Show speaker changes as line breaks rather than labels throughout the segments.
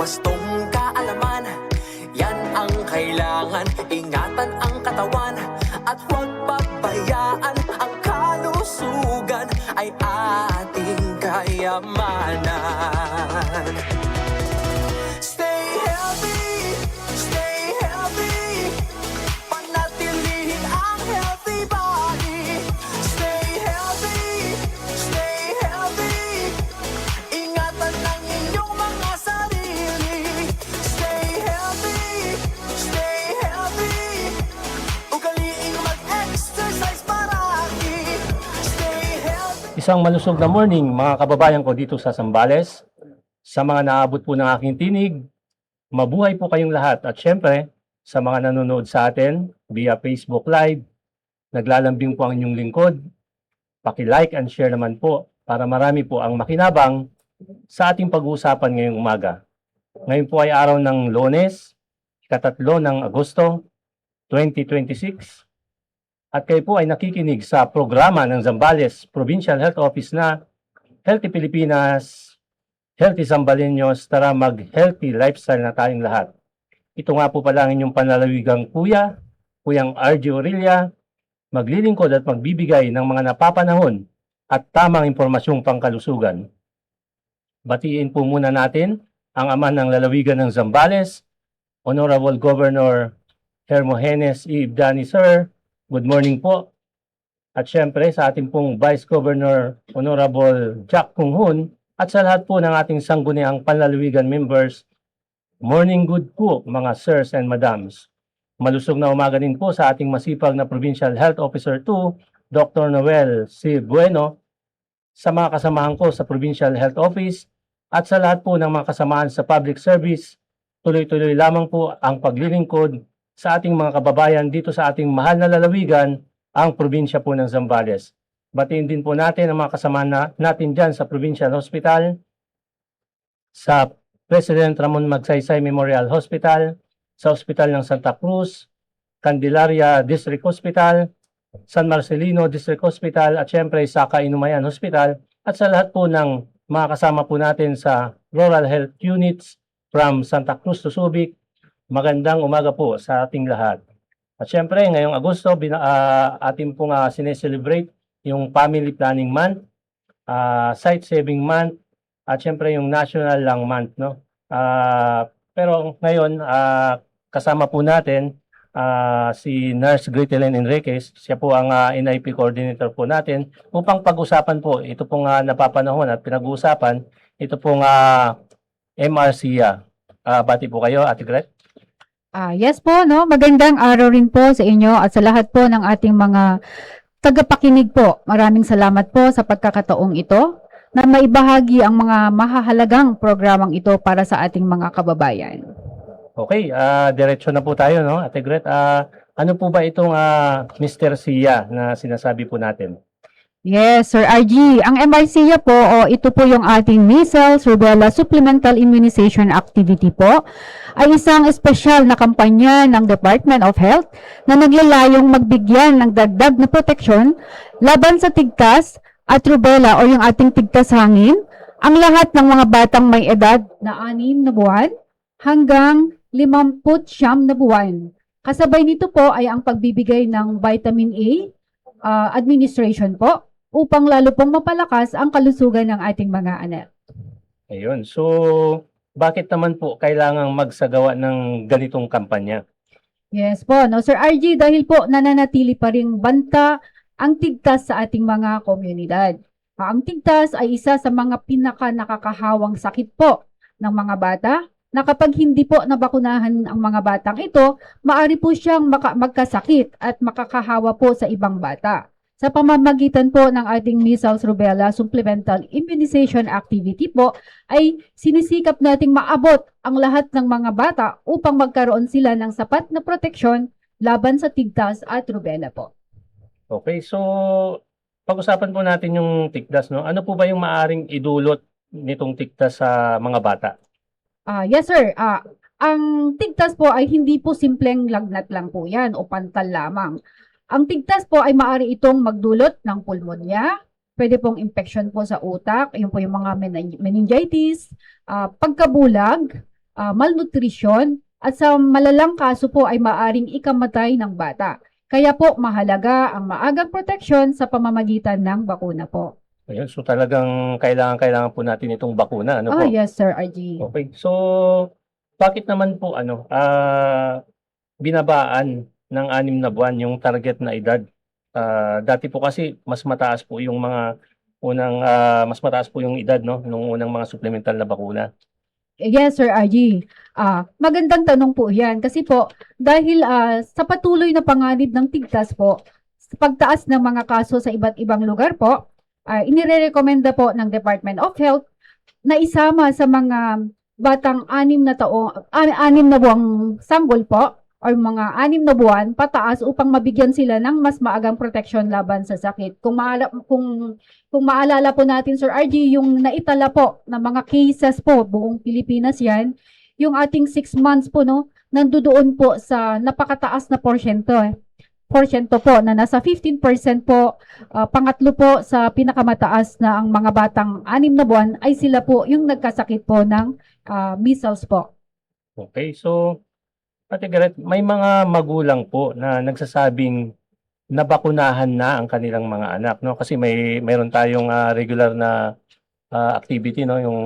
wastong kaalaman, yan ang kailangan. Ingatan ang katawan at huwag pabayaan. Ang kalusugan ay ating kayamanan. Stay healthy, panatilihin ang healthy body. Stay healthy, ingatan ang inyong mga sarili. Stay healthy, ugaliing mag-exercise parati. Stay healthy.
Isang malusog na morning mga kababayan ko dito sa Zambales. Sa mga naabot po ng aking tinig, mabuhay po kayong lahat. At syempre, sa mga nanonood sa atin via Facebook Live, naglalambing po ang inyong lingkod. Paki-like and share naman po para marami po ang makinabang sa ating pag-uusapan ngayong umaga. Ngayon po ay araw ng Lunes, 3 ng Agosto, 2026. At kayo po ay nakikinig sa programa ng Zambales Provincial Health Office na Healthy Pilipinas, Healthy Zambaleños, tara mag-healthy lifestyle na tayong lahat. Ito nga po pala ang inyong panlalawigang Kuyang RG Orilla, maglilingkod at magbibigay ng mga napapanahon at tamang impormasyong pangkalusugan. Batiin po muna natin ang ama ng lalawigan ng Zambales, Honorable Governor Hermogenes E. Ibdani, Sir. Good morning po. At syempre sa ating pong Vice Governor Honorable Jack Kunghun at sa lahat po ng ating sangguniang panlalawigan members, morning good po mga sirs and madams. Malusog na umaga din po sa ating masipag na Provincial Health Officer 2, Dr. Noel C. Bueno, sa mga kasamahan ko sa Provincial Health Office at sa lahat po ng mga kasamaan sa public service. Tuloy-tuloy lamang po ang paglilingkod sa ating mga kababayan dito sa ating mahal na lalawigan, ang probinsya po ng Zambales. Batiin din po natin ang mga kasama natin dyan sa Provincial Hospital, sa President Ramon Magsaysay Memorial Hospital, sa Hospital ng Santa Cruz, Candelaria District Hospital, San Marcelino District Hospital, at syempre sa Kainumayan Hospital, at sa lahat po ng mga kasama po natin sa Rural Health Units from Santa Cruz to Subic. Magandang umaga po sa ating lahat. At syempre, ngayong Agosto, ating pong sineselebrate yung Family Planning Month, Site Saving Month, at syempre yung National Lung Month, no? Pero ngayon, kasama po natin si Nurse Gretelyn Enriquez. Siya po ang NIP coordinator po natin upang pag-usapan po ito pong napapanahon at pinag-uusapan ito pong MRCA. Bati po kayo, Ate Gret.
Yes po, no? Magandang araw rin po sa inyo at sa lahat po ng ating mga tagapakinig po. Maraming salamat po sa pagkakataong ito na maibahagi ang mga mahahalagang programang ito para sa ating mga kababayan.
Okay, diretso na po tayo, no? Ate Gret, ano po ba itong Mr. SIA na sinasabi po natin?
Yes, Sir RG. Ang MRCA po, ito po yung ating Measles, Rubella Supplemental Immunization Activity po, ay isang espesyal na kampanya ng Department of Health na naglalayong magbigyan ng dagdag na proteksyon laban sa tigtas at rubella o yung ating tigtas hangin, ang lahat ng mga batang may edad na 6 na buwan hanggang 59 na buwan. Kasabay nito po ay ang pagbibigay ng vitamin A administration po upang lalo pong mapalakas ang kalusugan ng ating mga anak.
Ayun, so bakit naman po kailangang magsagawa ng ganitong kampanya?
Yes po, no, Sir RG, dahil po nananatili pa ring banta ang tigtas sa ating mga komunidad. Ang tigtas ay isa sa mga pinaka-nakakahawang sakit po ng mga bata na kapag hindi po nabakunahan ang mga batang ito, maaari po siyang magkasakit at makakahawa po sa ibang bata. Sa pamamagitan po ng ating Measles Rubella Supplemental Immunization Activity po, ay sinisikap nating maabot ang lahat ng mga bata upang magkaroon sila ng sapat na proteksyon laban sa tigtas at rubella po.
Okay, so pag-usapan po natin yung tigtas, no? Ano po ba yung maaring idulot nitong tigtas sa mga bata?
Yes sir, ang tigtas po ay hindi po simpleng lagnat lang po yan o pantal lamang. Ang tigtas po ay maaari itong magdulot ng pulmonya, pwede pong infection po sa utak, yun po yung mga meningitis, pagkabulag, malnutrition at sa malalang kaso po ay maaring ikamatay ng bata. Kaya po mahalaga ang maagang proteksyon sa pamamagitan ng bakuna po.
Ayun, so talagang kailangan po natin itong bakuna, ano po?
Yes, Sir RG.
Okay. So, bakit naman po binabaan ng 6 na buwan yung target na edad? Dati po kasi mas mataas po yung mas mataas po yung edad, no, nung unang mga supplemental na bakuna.
Yes, Sir RG. Magandang tanong po yan. Kasi po, dahil sa patuloy na panganib ng tigtas po, sa pagtaas ng mga kaso sa iba't ibang lugar po, inirekomenda po ng Department of Health na isama sa mga batang 6 na buwang sanggol po, or mga 6 na buwan pataas upang mabigyan sila ng mas maagang proteksyon laban sa sakit. Kung maalala po natin, Sir RG, yung naitala po na mga cases po, buong Pilipinas yan, yung ating 6 months po, no, nandoon po sa napakataas na porsyento po na nasa 15% po. Pangatlo po sa pinakamataas na ang mga batang 6 na buwan ay sila po yung nagkasakit po ng measles po.
Okay, so Ate Garrett, may mga magulang po na nagsasabing nabakunahan na ang kanilang mga anak, no? Kasi mayroon tayong regular na activity, no, yung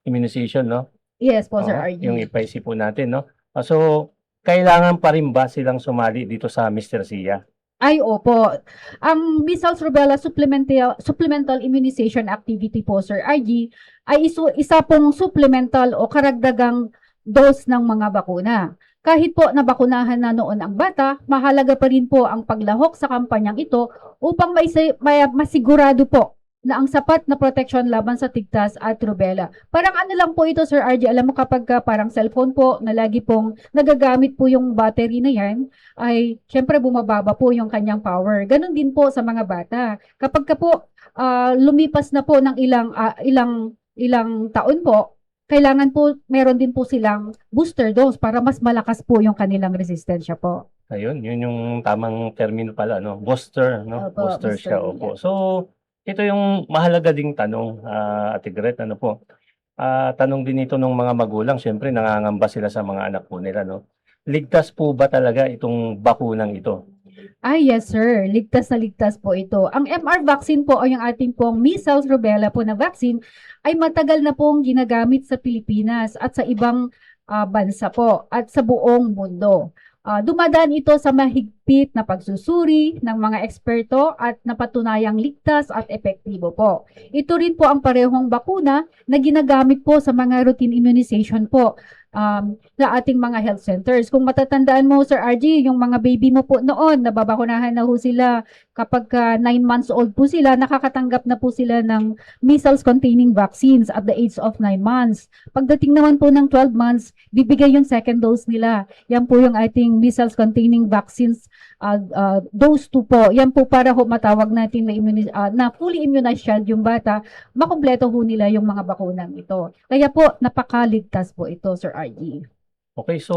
immunization, no?
Yes po, Sir
Oo,
RG.
yung FIC po natin, no? So, kailangan pa rin ba silang sumali dito sa Mr. Sia?
Ay, opo. Ang measles rubella supplemental immunization activity po, Sir RG, ay isa pong supplemental o karagdagang dose ng mga bakuna. Kahit po nabakunahan na noon ang bata, mahalaga pa rin po ang paglahok sa kampanyang ito upang masigurado po na ang sapat na proteksyon laban sa tigtas at rubella. Parang ano lang po ito, Sir RG, alam mo kapag parang cellphone po na lagi pong nagagamit po yung battery na yan, ay syempre bumababa po yung kanyang power. Ganon din po sa mga bata. Kapag ka po lumipas na po ng ilang taon po, kailangan po, meron din po silang booster dose para mas malakas po yung kanilang resistensya po.
Ayun, yun yung tamang termino pala, no? Booster, no?
Opo,
Booster siya,
booster,
opo. So, ito yung mahalaga ding tanong, Ate Garrett, ano po? Tanong din ito ng mga magulang, syempre nangangamba sila sa mga anak po nila, no? Ligtas po ba talaga itong bakunang ito?
Yes sir, ligtas na ligtas po ito. Ang MR vaccine po o yung ating pong measles rubella po na vaccine ay matagal na pong ginagamit sa Pilipinas at sa ibang bansa po at sa buong mundo. Dumadaan ito sa mahigpit na pagsusuri ng mga eksperto at napatunayang ligtas at epektibo po. Ito rin po ang parehong bakuna na ginagamit po sa mga routine immunization po na ating mga health centers. Kung matatandaan mo, Sir RG, yung mga baby mo po noon, nababakunahan na ho sila kapag 9 months old po sila, nakakatanggap na po sila ng measles-containing vaccines at the age of 9 months. Pagdating naman po ng 12 months, bibigay yung second dose nila. Yan po yung ating measles-containing vaccines dose 2 po. Yan po para ho matawag natin na fully immunized child yung bata, makumpleto ho nila yung mga bakunang ito. Kaya po, napakaligtas po ito, Sir RG.
Okay, so,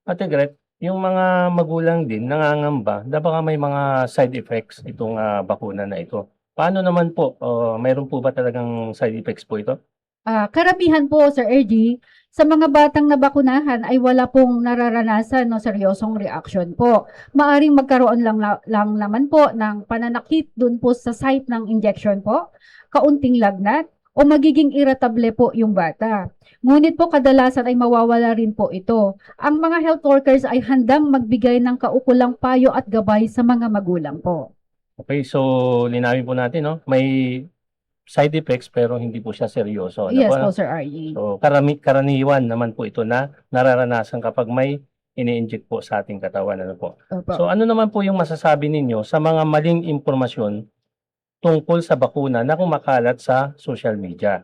Ate Garrett, yung mga magulang din nangangamba na baka may mga side effects itong bakuna na ito. Paano naman po? Mayroon po ba talagang side effects po ito?
Karamihan po, Sir RG, sa mga batang nabakunahan ay wala pong nararanasan no seryosong reaction po. Maaring magkaroon lang naman po ng pananakit dun po sa site ng injection po, kaunting lagnat, o magiging irritable po yung bata. Ngunit po kadalasan ay mawawala rin po ito. Ang mga health workers ay handang magbigay ng kaukulang payo at gabay sa mga magulang po.
Okay, so linawin po natin, no? May side effects pero hindi po siya seryoso. Ano
Yes
po,
po,
no?
Sir RG.
So, karaniwan naman po ito na nararanasan kapag may ini-inject po sa ating katawan. Ano po?
Opo.
So, ano naman po yung masasabi ninyo sa mga maling impormasyon tungkol sa bakuna na kumakalat sa social media?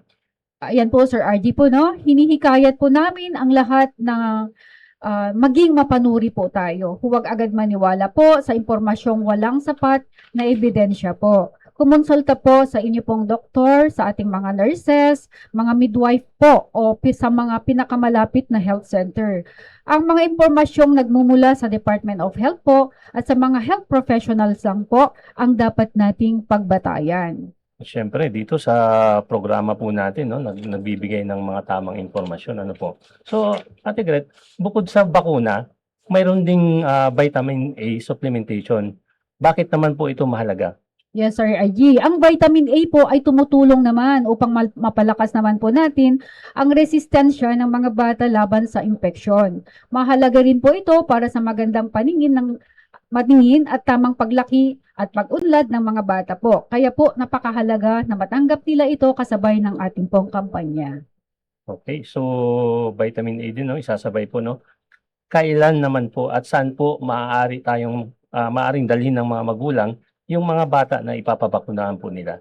Ayan po, Sir RG po, no? Hinihikayat po namin ang lahat na maging mapanuri po tayo. Huwag agad maniwala po sa impormasyong walang sapat na ebidensya po. Kumonsulta po sa inyo pong doktor, sa ating mga nurses, mga midwife po o sa mga pinakamalapit na health center. Ang mga impormasyong nagmumula sa Department of Health po at sa mga health professionals lang po ang dapat nating pagbatayan.
Siyempre, dito sa programa po natin, no, nagbibigay ng mga tamang impormasyon. Ano po? So, Ate Gret, bukod sa bakuna, mayroon ding vitamin A supplementation. Bakit naman po ito mahalaga?
Yes, Sir RG. Ang vitamin A po ay tumutulong naman upang mapalakas naman po natin ang resistensya ng mga bata laban sa infeksyon. Mahalaga rin po ito para sa magandang maningin at tamang paglaki at pag-unlad ng mga bata po. Kaya po napakahalaga na matanggap nila ito kasabay ng ating pong kampanya.
Okay, so vitamin A din, no, isasabay po, no. Kailan naman po at saan po maaaring dalhin ng mga magulang yung mga bata na ipapabakunahan po nila?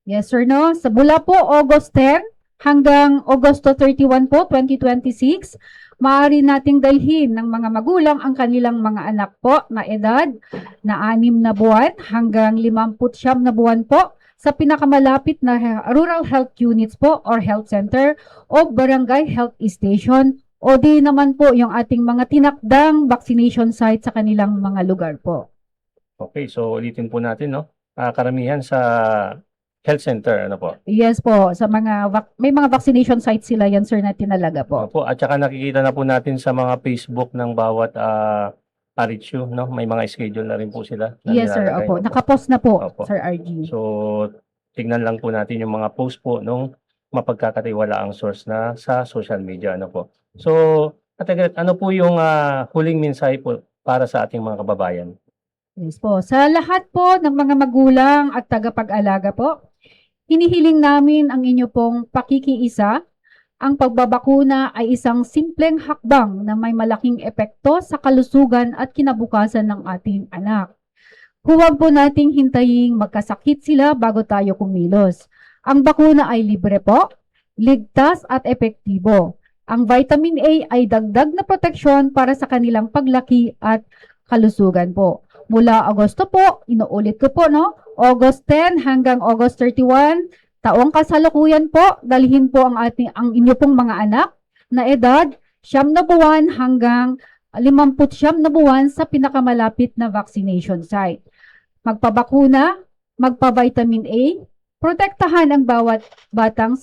Yes, sir, no? Sa mula po August 10 hanggang Agosto 31 po, 2026, maaari nating dalhin ng mga magulang ang kanilang mga anak po na edad na 6 na buwan hanggang 59 na buwan po sa pinakamalapit na rural health units po or health center o barangay health station o di naman po yung ating mga tinakdang vaccination site sa kanilang mga lugar po.
Okay, so ulitin po natin, no. Karamihan sa health center, ano po?
Yes po, sa may mga vaccination sites sila yan, sir, na tinalaga po.
Opo, at saka nakikita na po natin sa mga Facebook ng bawat RHU, no? May mga schedule na rin po sila. Na
Yes, sir,
nilalagay,
opo.
opo.
Nakapost na po,
Opo.
Sir RG.
So, tignan lang po natin yung mga post po nung mapagkakatiwalaang source na sa social media, ano po. So, Ate Gret, ano po yung huling mensahe po para sa ating mga kababayan?
Yes po. Sa lahat po ng mga magulang at tagapag-alaga po, hinihiling namin ang inyo pong pakikiisa. Ang pagbabakuna ay isang simpleng hakbang na may malaking epekto sa kalusugan at kinabukasan ng ating anak. Huwag po nating hintayin magkasakit sila bago tayo kumilos. Ang bakuna ay libre po, ligtas at epektibo. Ang vitamin A ay dagdag na proteksyon para sa kanilang paglaki at kalusugan po. Mula Agosto po, inuulit ko po, no? August 10 hanggang August 31, taong kasalukuyan po, dalhin po ang inyo pong mga anak na edad 9 na buwan hanggang 59 na buwan sa pinakamalapit na vaccination site. Magpabakuna, magpa-vitamin A, protektahan ang bawat batang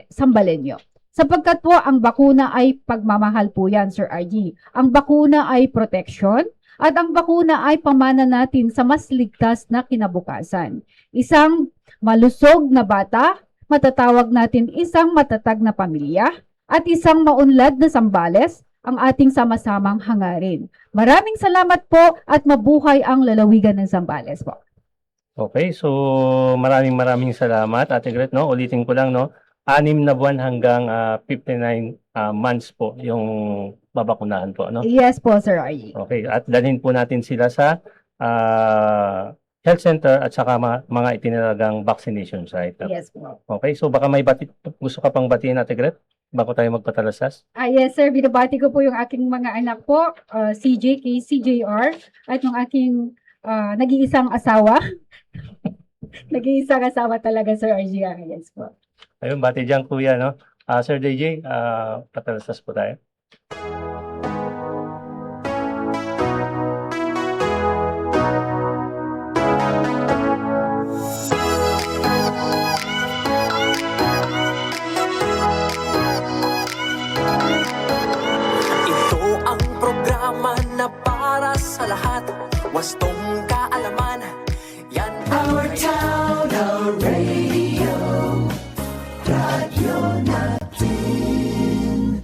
sambalenyo. Sapagkat po ang bakuna ay pagmamahal po yan, Sir RG. Ang bakuna ay protection at ang bakuna ay pamana natin sa mas ligtas na kinabukasan. Isang malusog na bata, matatawag natin isang matatag na pamilya, at isang maunlad na sambales, ang ating sama-samang hangarin. Maraming salamat po at mabuhay ang lalawigan ng Zambales po.
Okay, so maraming salamat, Ate Gret, no? Ulitin ko lang, no? 6 na buwan hanggang 59 months po yung babakunahan po, no?
Yes po, Sir RG.
Okay, at dalhin po natin sila sa health center at saka mga itinalagang vaccination site.
Yes po.
Okay, so baka may gusto ka pang batiin, Ate Gret, bago tayo magpatalastas?
Yes, sir. Binabati ko po yung aking mga anak po, CJ, CJR, at yung aking nag-iisang asawa. Nag-iisang asawa talaga, Sir RG. Yes po.
Ayun, bati dyan, kuya, no? Sir DJ, patalastas po tayo.
Ito ang programa na para sa lahat. Wastong kaalaman. Yan Our Town, our radio. Radio natin.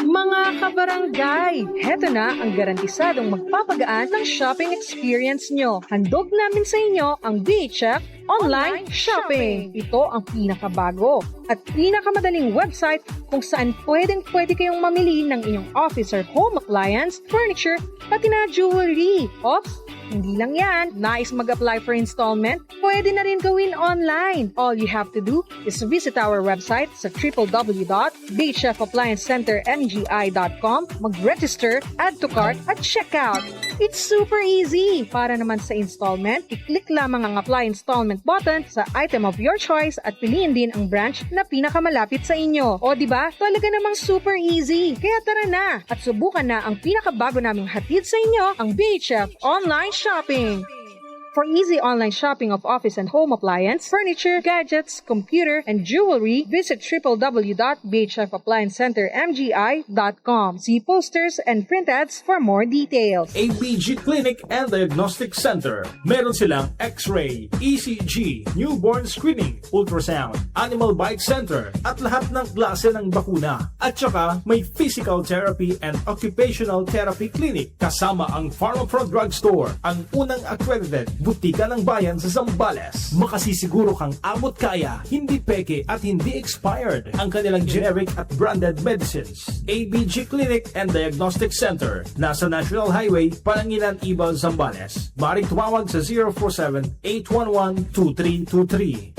Mga kabarangay, heto na ang garantisadong magpapagaan ng shopping experience nyo. Handog namin sa inyo ang BHF Online Shopping. Ito ang pinakabago at pinakamadaling website kung saan pwede kayong mamili ng inyong office or home appliance, furniture, pati na jewelry. Ops! Hindi lang yan. Nais mag-apply for installment? Pwede na rin gawin online. All you have to do is visit our website sa www.bhfappliancecentermgi.com, mag-register, add to cart, at check out. It's super easy. Para naman sa installment, i-click lamang ang apply installment button sa item of your choice at piliin din ang branch na pinakamalapit sa inyo. O diba? Talaga namang super easy. Kaya tara na at subukan na ang pinakabago naming hatid sa inyo, ang BHF Online Shopping. For easy online shopping of office and home appliance, furniture, gadgets, computer, and jewelry, visit www.bhfappliancecentermgi.com. See posters and print ads for more details.
ABG Clinic and Diagnostic Center. Meron silang X-ray, ECG, newborn screening, ultrasound, animal bite center, at lahat ng klase ng bakuna. At saka may physical therapy and occupational therapy clinic kasama ang PharmaPro Drugstore, ang unang accredited butika ng bayan sa Zambales. Makasisiguro kang abot kaya, hindi peke at hindi expired ang kanilang generic at branded medicines. ABG Clinic and Diagnostic Center, nasa National Highway, Palanginan, Ibal, Zambales. Maring tumawag sa 047-811-2323.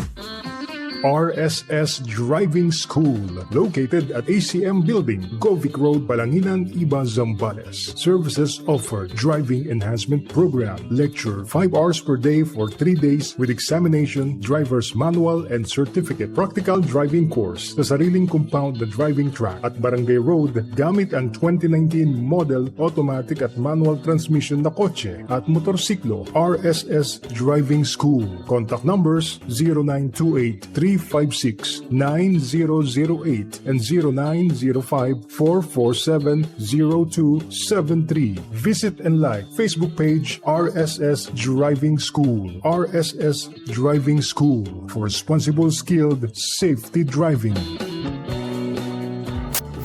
RSS Driving School, located at ACM Building, Govic Road, Palanginan, Iba, Zambales. Services offered: driving enhancement program, lecture 5 hours per day for 3 days with examination, driver's manual and certificate, practical driving course sa sariling compound na driving track at Barangay Road gamit ang 2019 model automatic at manual transmission na kotse at motorsiklo. RSS Driving School. Contact numbers 0928-356-9008 and 0905-447-0273. Visit and like Facebook page RSS Driving School. RSS Driving School for responsible, skilled, safety driving.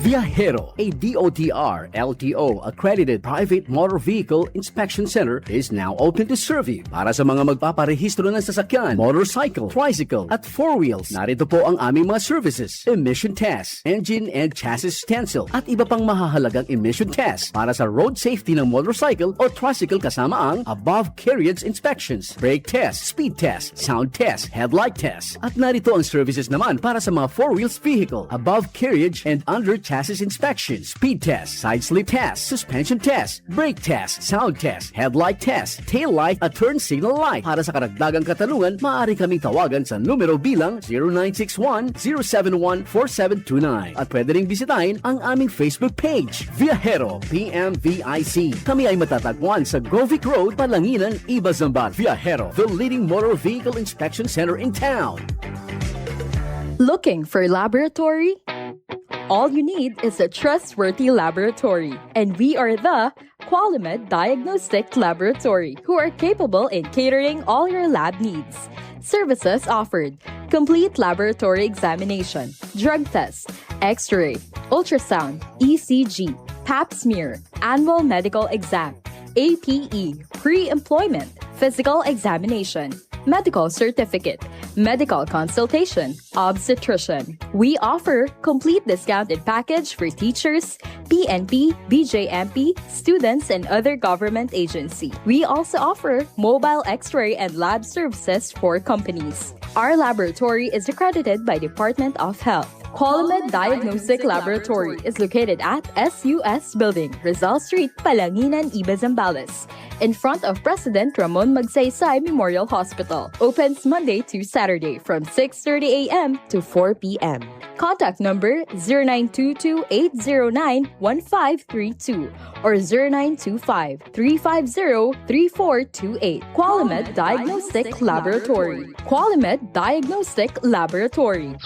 Viajero, a DOTR LTO accredited private motor vehicle inspection center, is now open to serve you. Para sa mga magpaparehistro ng sasakyan, motorcycle, tricycle, at 4-wheels, narito po ang aming mga services: emission test, engine and chassis stencil, at iba pang mahahalagang emission test para sa road safety ng motorcycle o tricycle, kasama ang above carriage inspections, brake test, speed test, sound test, headlight test. At narito ang services naman para sa mga 4-wheels vehicle, above carriage and under chassis inspection, speed test, side slip test, suspension test, brake test, sound test, headlight test, tail light at turn signal light. Para sa karagdagang katanungan, maaari kaming tawagan sa numero bilang 0961-071-4729 at pwede ring bisitahin ang aming Facebook page, Viajero PMVIC. Kami ay matatagpuan sa Govic Road, Palanginan, Iba, Zambales. Viajero, the leading motor vehicle inspection center in town.
Looking for laboratory? All you need is a trustworthy laboratory, and we are the Qualimed Diagnostic Laboratory, who are capable in catering all your lab needs. Services offered: complete laboratory examination, drug test, X-ray, ultrasound, ECG, pap smear, annual medical exam, APE, pre-employment, physical examination, medical certificate, medical consultation, obstetrician. We offer complete discounted package for teachers, PNP, BJMP, students, and other government agency. We also offer mobile X-ray and lab services for companies. Our laboratory is accredited by Department of Health. Qualimed Diagnostic Laboratory is located at SUS Building, Rizal Street, Palanginan, Iba, Zambales, in front of President Ramon Magsaysay Memorial Hospital. Opens Monday to Saturday from 6:30 a.m. to 4 p.m. Contact number 0922-809-1532 or 0925-350-3428. Qualimed Diagnostic Laboratory. Qualimed Diagnostic Laboratory.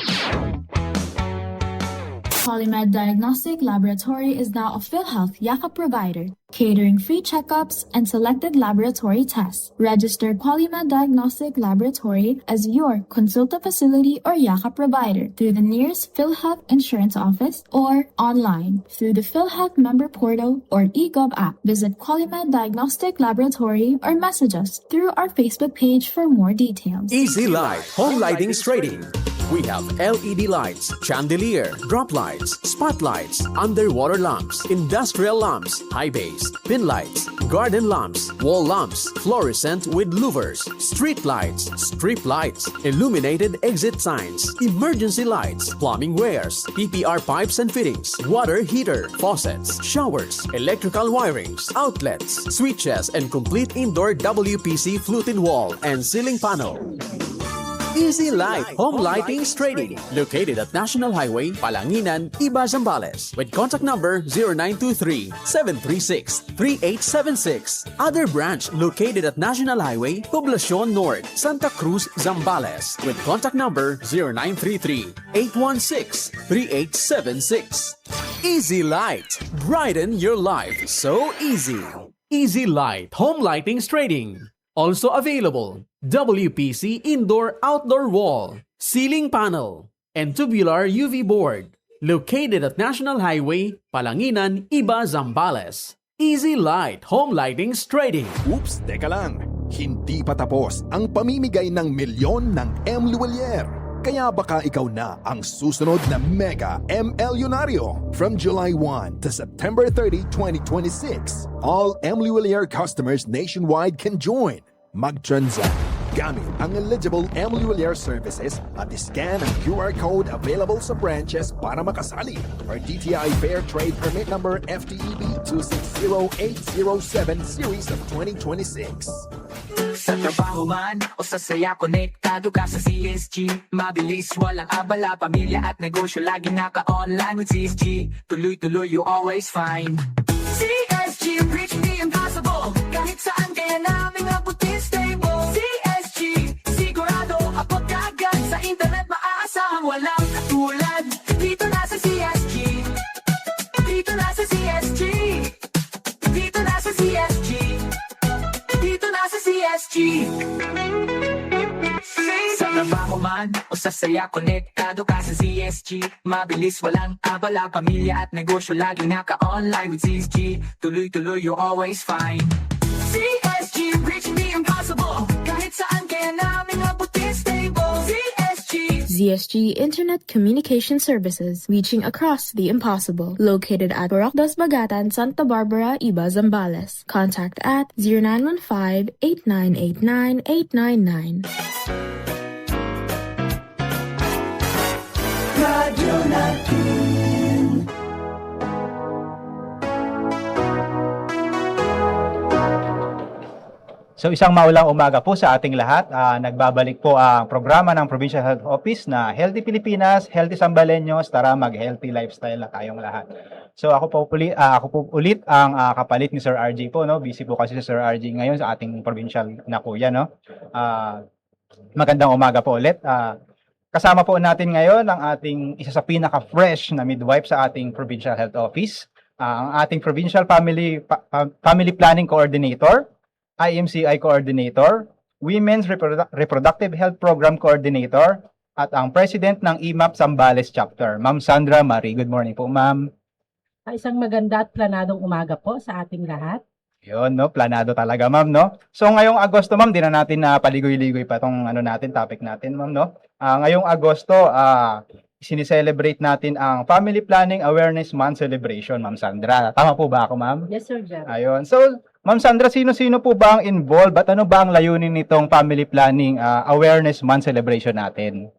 Qualimed Diagnostic Laboratory is now a PhilHealth Yakap provider, catering free checkups and selected laboratory tests. Register Qualimed Diagnostic Laboratory as your consulta facility or Yakap provider through the nearest PhilHealth Insurance Office or online through the PhilHealth member portal or eGov app. Visit Qualimed Diagnostic Laboratory or message us through our Facebook page for more details.
Easy Light Home Lighting Trading. We have LED lights, chandelier, drop lights, spotlights, underwater lamps, industrial lamps, high base, pin lights, garden lamps, wall lamps, fluorescent with louvers, street lights, strip lights, illuminated exit signs, emergency lights, plumbing wares, PPR pipes and fittings, water heater, faucets, showers, electrical wirings, outlets, switches, and complete indoor WPC fluted wall and ceiling panel. Easy Light Home Lighting Trading, located at National Highway, Palanginan, Iba, Zambales, with contact number 0923-736-3876. Other branch located at National Highway, Poblacion North, Santa Cruz, Zambales, with contact number 0933-816-3876. Easy Light, brighten your life so easy.
Easy Light Home Lighting Trading. Also available, WPC Indoor-Outdoor Wall, Ceiling Panel, and Tubular UV Board. Located at National Highway, Palanginan, Iba, Zambales. Easy Light Home Lighting Trading.
Oops, teka lang. Hindi pa tapos ang pamimigay ng milyon ng M. Luwalier. Kaya baka ikaw na ang susunod na Mega MLyonaryo. From July 1 to September 30, 2026, all M. Luwalier customers nationwide can join. Mag-transact gamit ang eligible M. Luwalier services at scan ang QR code available sa branches para makasali. Or DTI Fair Trade Permit Number FTEB 260807 Series of 2026.
Sa trabaho man o sa saya, konektado ka sa CSG. Mabilis, walang abala, pamilya at negosyo, lagi naka-online with CSG. Tuloy-tuloy, you always find CSG, reach the impossible. Kahit saan kaya namin abutin stable. CSG, sigurado abot agad. Sa internet maaasahang walang katulad. Dito na sa CSG. Dito na sa CSG. Dito na sa CSG. Dito na sa CSG. Sa trabaho man o sa saya, konektado ka sa CSG. Mabilis, walang abala, pamilya at negosyo, lagi naka-online with CSG. Tuloy-tuloy, you always find CSG, reaching the impossible. Kahit saan kaya namin abutin stable. CSG.
ZSG Internet Communication Services, reaching across the impossible. Located at Barocdas Bagatan, Santa Barbara, Iba, Zambales. Contact at 0915-8989-899.
Radyo natin.
So isang maulang umaga po sa ating lahat. Nagbabalik po ang programa ng Provincial Health Office na Healthy Pilipinas, Healthy Sambaleños, tara mag-healthy lifestyle na tayong lahat. So ako po ulit ang kapalit ni Sir RJ po, no? Busy po kasi si Sir RJ ngayon sa ating provincial na kuya, no? Magandang umaga po ulit. Kasama po natin ngayon ang ating isa sa pinaka-fresh na midwife sa ating Provincial Health Office, ang ating Provincial Family Planning Coordinator, IMCI Coordinator, Women's Reproductive Health Program Coordinator, at ang President ng IMAP Zambales Chapter, Ma'am Sandra Marie. Good morning po, Ma'am.
Isang maganda at planadong umaga po sa ating lahat.
Yun, no? Planado talaga, Ma'am, no? So, ngayong Agosto, Ma'am, di na natin paligoy-ligoy pa tong topic natin, Ma'am, no? Ngayong Agosto, sinicelebrate natin ang Family Planning Awareness Month Celebration, Ma'am Sandra. Tama po ba ako, Ma'am?
Yes, Sir Jack.
Ayun. So, Ma'am Sandra, sino-sino po ba ang involved at ano ba ang layunin nitong Family Planning Awareness Month Celebration natin?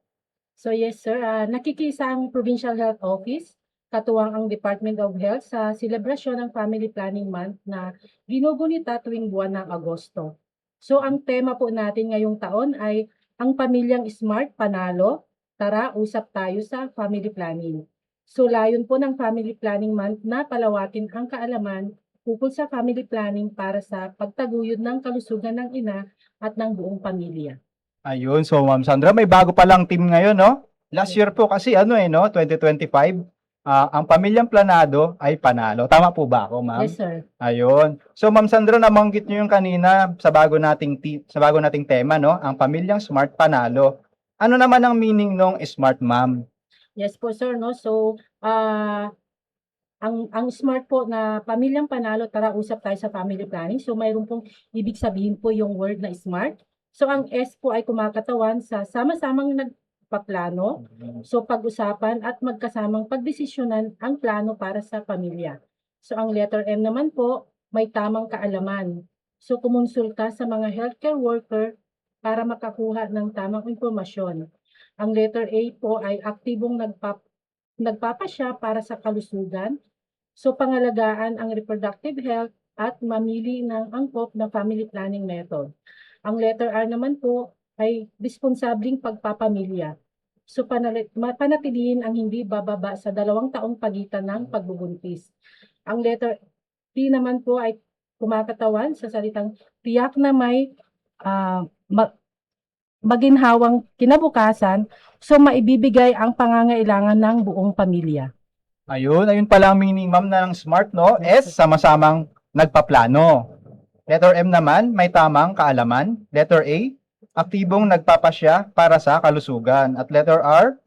So, yes, Sir. Nakikisa ang Provincial Health Office, katuwang ang Department of Health sa selebrasyon ng Family Planning Month na ginugunita tuwing buwan ng Agosto. So, ang tema po natin ngayong taon ay ang pamilyang smart panalo. Tara, usap tayo sa family planning. So, layon po ng Family Planning Month na palawakin ang kaalaman tungkol sa family planning para sa pagtaguyod ng kalusugan ng ina at ng buong pamilya.
Ayun. So, Ma'am Sandra, may bago palang team ngayon, no? Last year po kasi, 2025, ang pamilyang planado ay panalo. Tama po ba ako, Ma'am?
Yes, sir.
Ayun. So, Ma'am Sandra, nabanggit niyo yung kanina sa bago nating tema, no? Ang pamilyang smart panalo. Ano naman ang meaning ng smart, Ma'am?
Yes po, sir, no? So, ang smart po na pamilyang panalo, tara usap tayo sa family planning. So, mayroon pong ibig sabihin po yung word na smart. So, ang S po ay kumakatawan sa sama-samang nagpaplano. So, pag-usapan at magkasamang pagdesisyonan ang plano para sa pamilya. So, ang letter M naman po, may tamang kaalaman. So, kumonsulta sa mga healthcare worker para makakuha ng tamang impormasyon. Ang letter A po ay aktibong nagpapasya para sa kalusugan. So, pangalagaan ang reproductive health at mamili ng angkop na family planning method. Ang letter R naman po ay responsabling pagpapamilya. So panatilihin ang hindi bababa sa 2 taong pagitan ng pagbubuntis. Ang letter T naman po ay kumakatawan sa salitang tiyak na may maginhawang kinabukasan, so maibibigay ang pangangailangan ng buong pamilya.
Ayun pala ang meaning, ma'am, na ng SMART, no? S, sama-samang nagpaplano. Letter M naman, may tamang kaalaman. Letter A, aktibong nagpapasya para sa kalusugan. At letter R,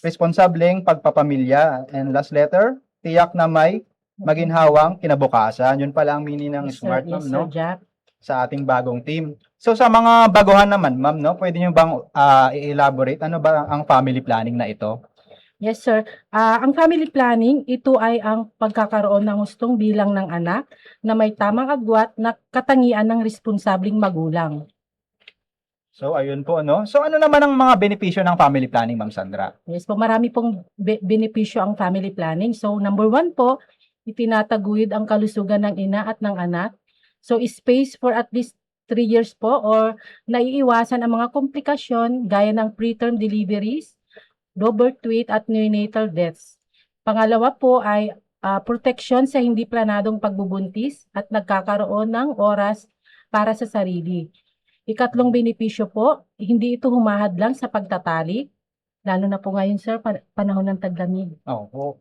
responsableng pagpapamilya. And last letter, tiyak na may maginhawang kinabukasan. Yun pala ang meaning ng SMART, ma'am, no?
Jack.
Sa ating bagong team. So sa mga baguhan naman, ma'am, no? Pwede niyo bang i-elaborate ano ba ang family planning na ito?
Yes, sir. Ang family planning, ito ay ang pagkakaroon ng hustong bilang ng anak na may tamang agwat na katangian ng responsabling magulang.
So, ayun po, no? So, ano naman ang mga benepisyo ng family planning, Ma'am Sandra?
Yes po, marami pong benepisyo ang family planning. So, number 1 po, itinataguyod ang kalusugan ng ina at ng anak. So, space for at least 3 years po or naiiwasan ang mga komplikasyon gaya ng preterm deliveries, low birth weight at neonatal deaths. Pangalawa po ay protection sa hindi planadong pagbubuntis at nagkakaroon ng oras para sa sarili. Ikatlong benepisyo po, hindi ito humahadlang sa pagtatalik, lalo na po ngayon, sir, panahon ng taglamig.
Oo.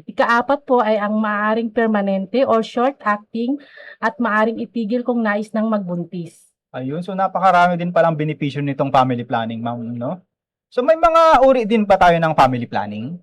Ikaapat po ay ang maaaring permanente or short-acting at maaaring itigil kung nais ng magbuntis.
Ayun, so napakarami din palang benepisyo nitong family planning, ma'am, no? So may mga uri din pa tayo ng family planning?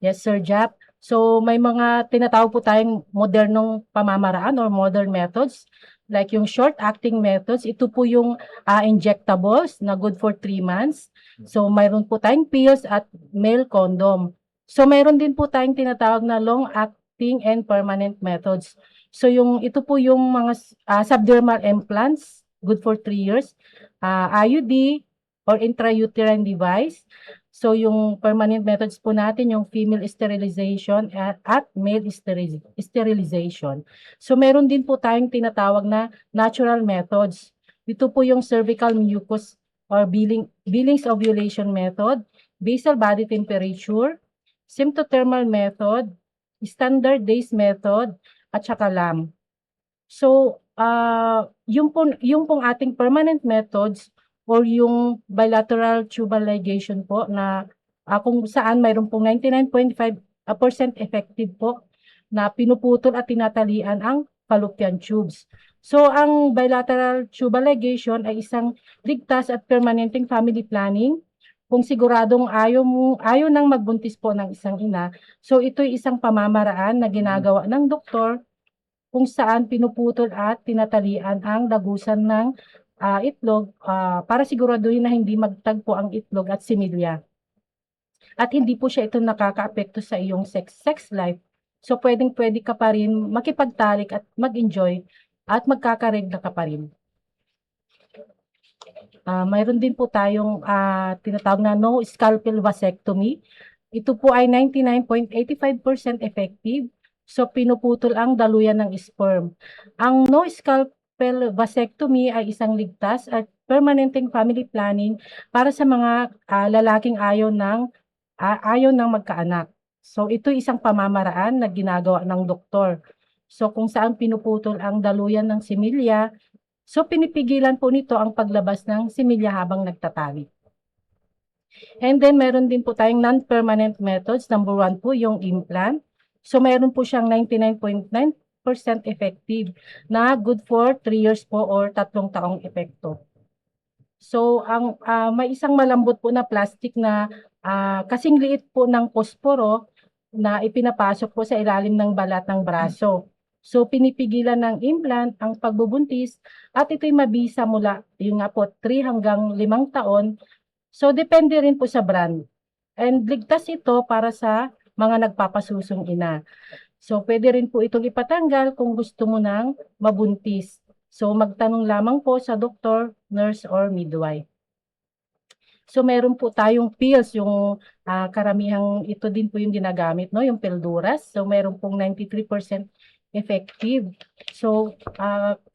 Yes, Sir Jap. So may mga tinatawag po tayong modernong pamamaraan or modern methods. Like yung short-acting methods, ito po yung injectables na good for 3 months. So mayroon po tayong pills at male condom. So mayroon din po tayong tinatawag na long-acting and permanent methods. So ito po yung mga subdermal implants, good for 3 years. IUD, or intrauterine device. So, yung permanent methods po natin, yung female sterilization at male sterilization. So, meron din po tayong tinatawag na natural methods. Ito po yung cervical mucus or Billings ovulation method, basal body temperature, symptothermal method, standard days method, at saka LAM. So, yung pong ating permanent methods, or yung bilateral tubal ligation po na kung saan mayroon pong 99.5% effective po na pinuputol at tinatalian ang fallopian tubes. So, ang bilateral tubal ligation ay isang ligtas at permanenteng family planning kung siguradong ayaw nang magbuntis po ng isang ina. So, ito ay isang pamamaraan na ginagawa ng doktor kung saan pinuputol at tinatalian ang dagusan ng itlog para siguraduhin na hindi magtagpo ang itlog at similya. At hindi po siya ito nakakaapekto sa iyong sex life. So, pwedeng-pwede ka pa rin makipagtalik at mag-enjoy at magkakaregla ka pa rin. Mayroon din po tayong tinatawag na no scalpel vasectomy. Ito po ay 99.85% effective. So, pinuputol ang daluyan ng sperm. Ang no scalpel vasectomy ay isang ligtas at permanenteng family planning para sa mga lalaking ayaw ng magkaanak. So, ito isang pamamaraan na ginagawa ng doktor. So, kung saan pinuputol ang daluyan ng similya, so pinipigilan po nito ang paglabas ng similya habang nagtatali. And then, meron din po tayong non-permanent methods. Number 1 po, yung implant. So, meron po siyang 99.9% effective na good for 3 years po or 3 taong epekto. So, may isang malambot po na plastic na kasing liit po ng posporo na ipinapasok po sa ilalim ng balat ng braso. So, pinipigilan ng implant ang pagbubuntis at ito'y mabisa mula, yung nga po, 3 hanggang 5 taon. So, depende rin po sa brand. And ligtas ito para sa mga nagpapasusong ina. So, pwede rin po itong ipatanggal kung gusto mo nang mabuntis. So, magtanong lamang po sa doktor, nurse, or midwife. So, meron po tayong pills, yung karamihang ito din po yung ginagamit, no? Yung Pilduras. So, meron pong 93% effective. So,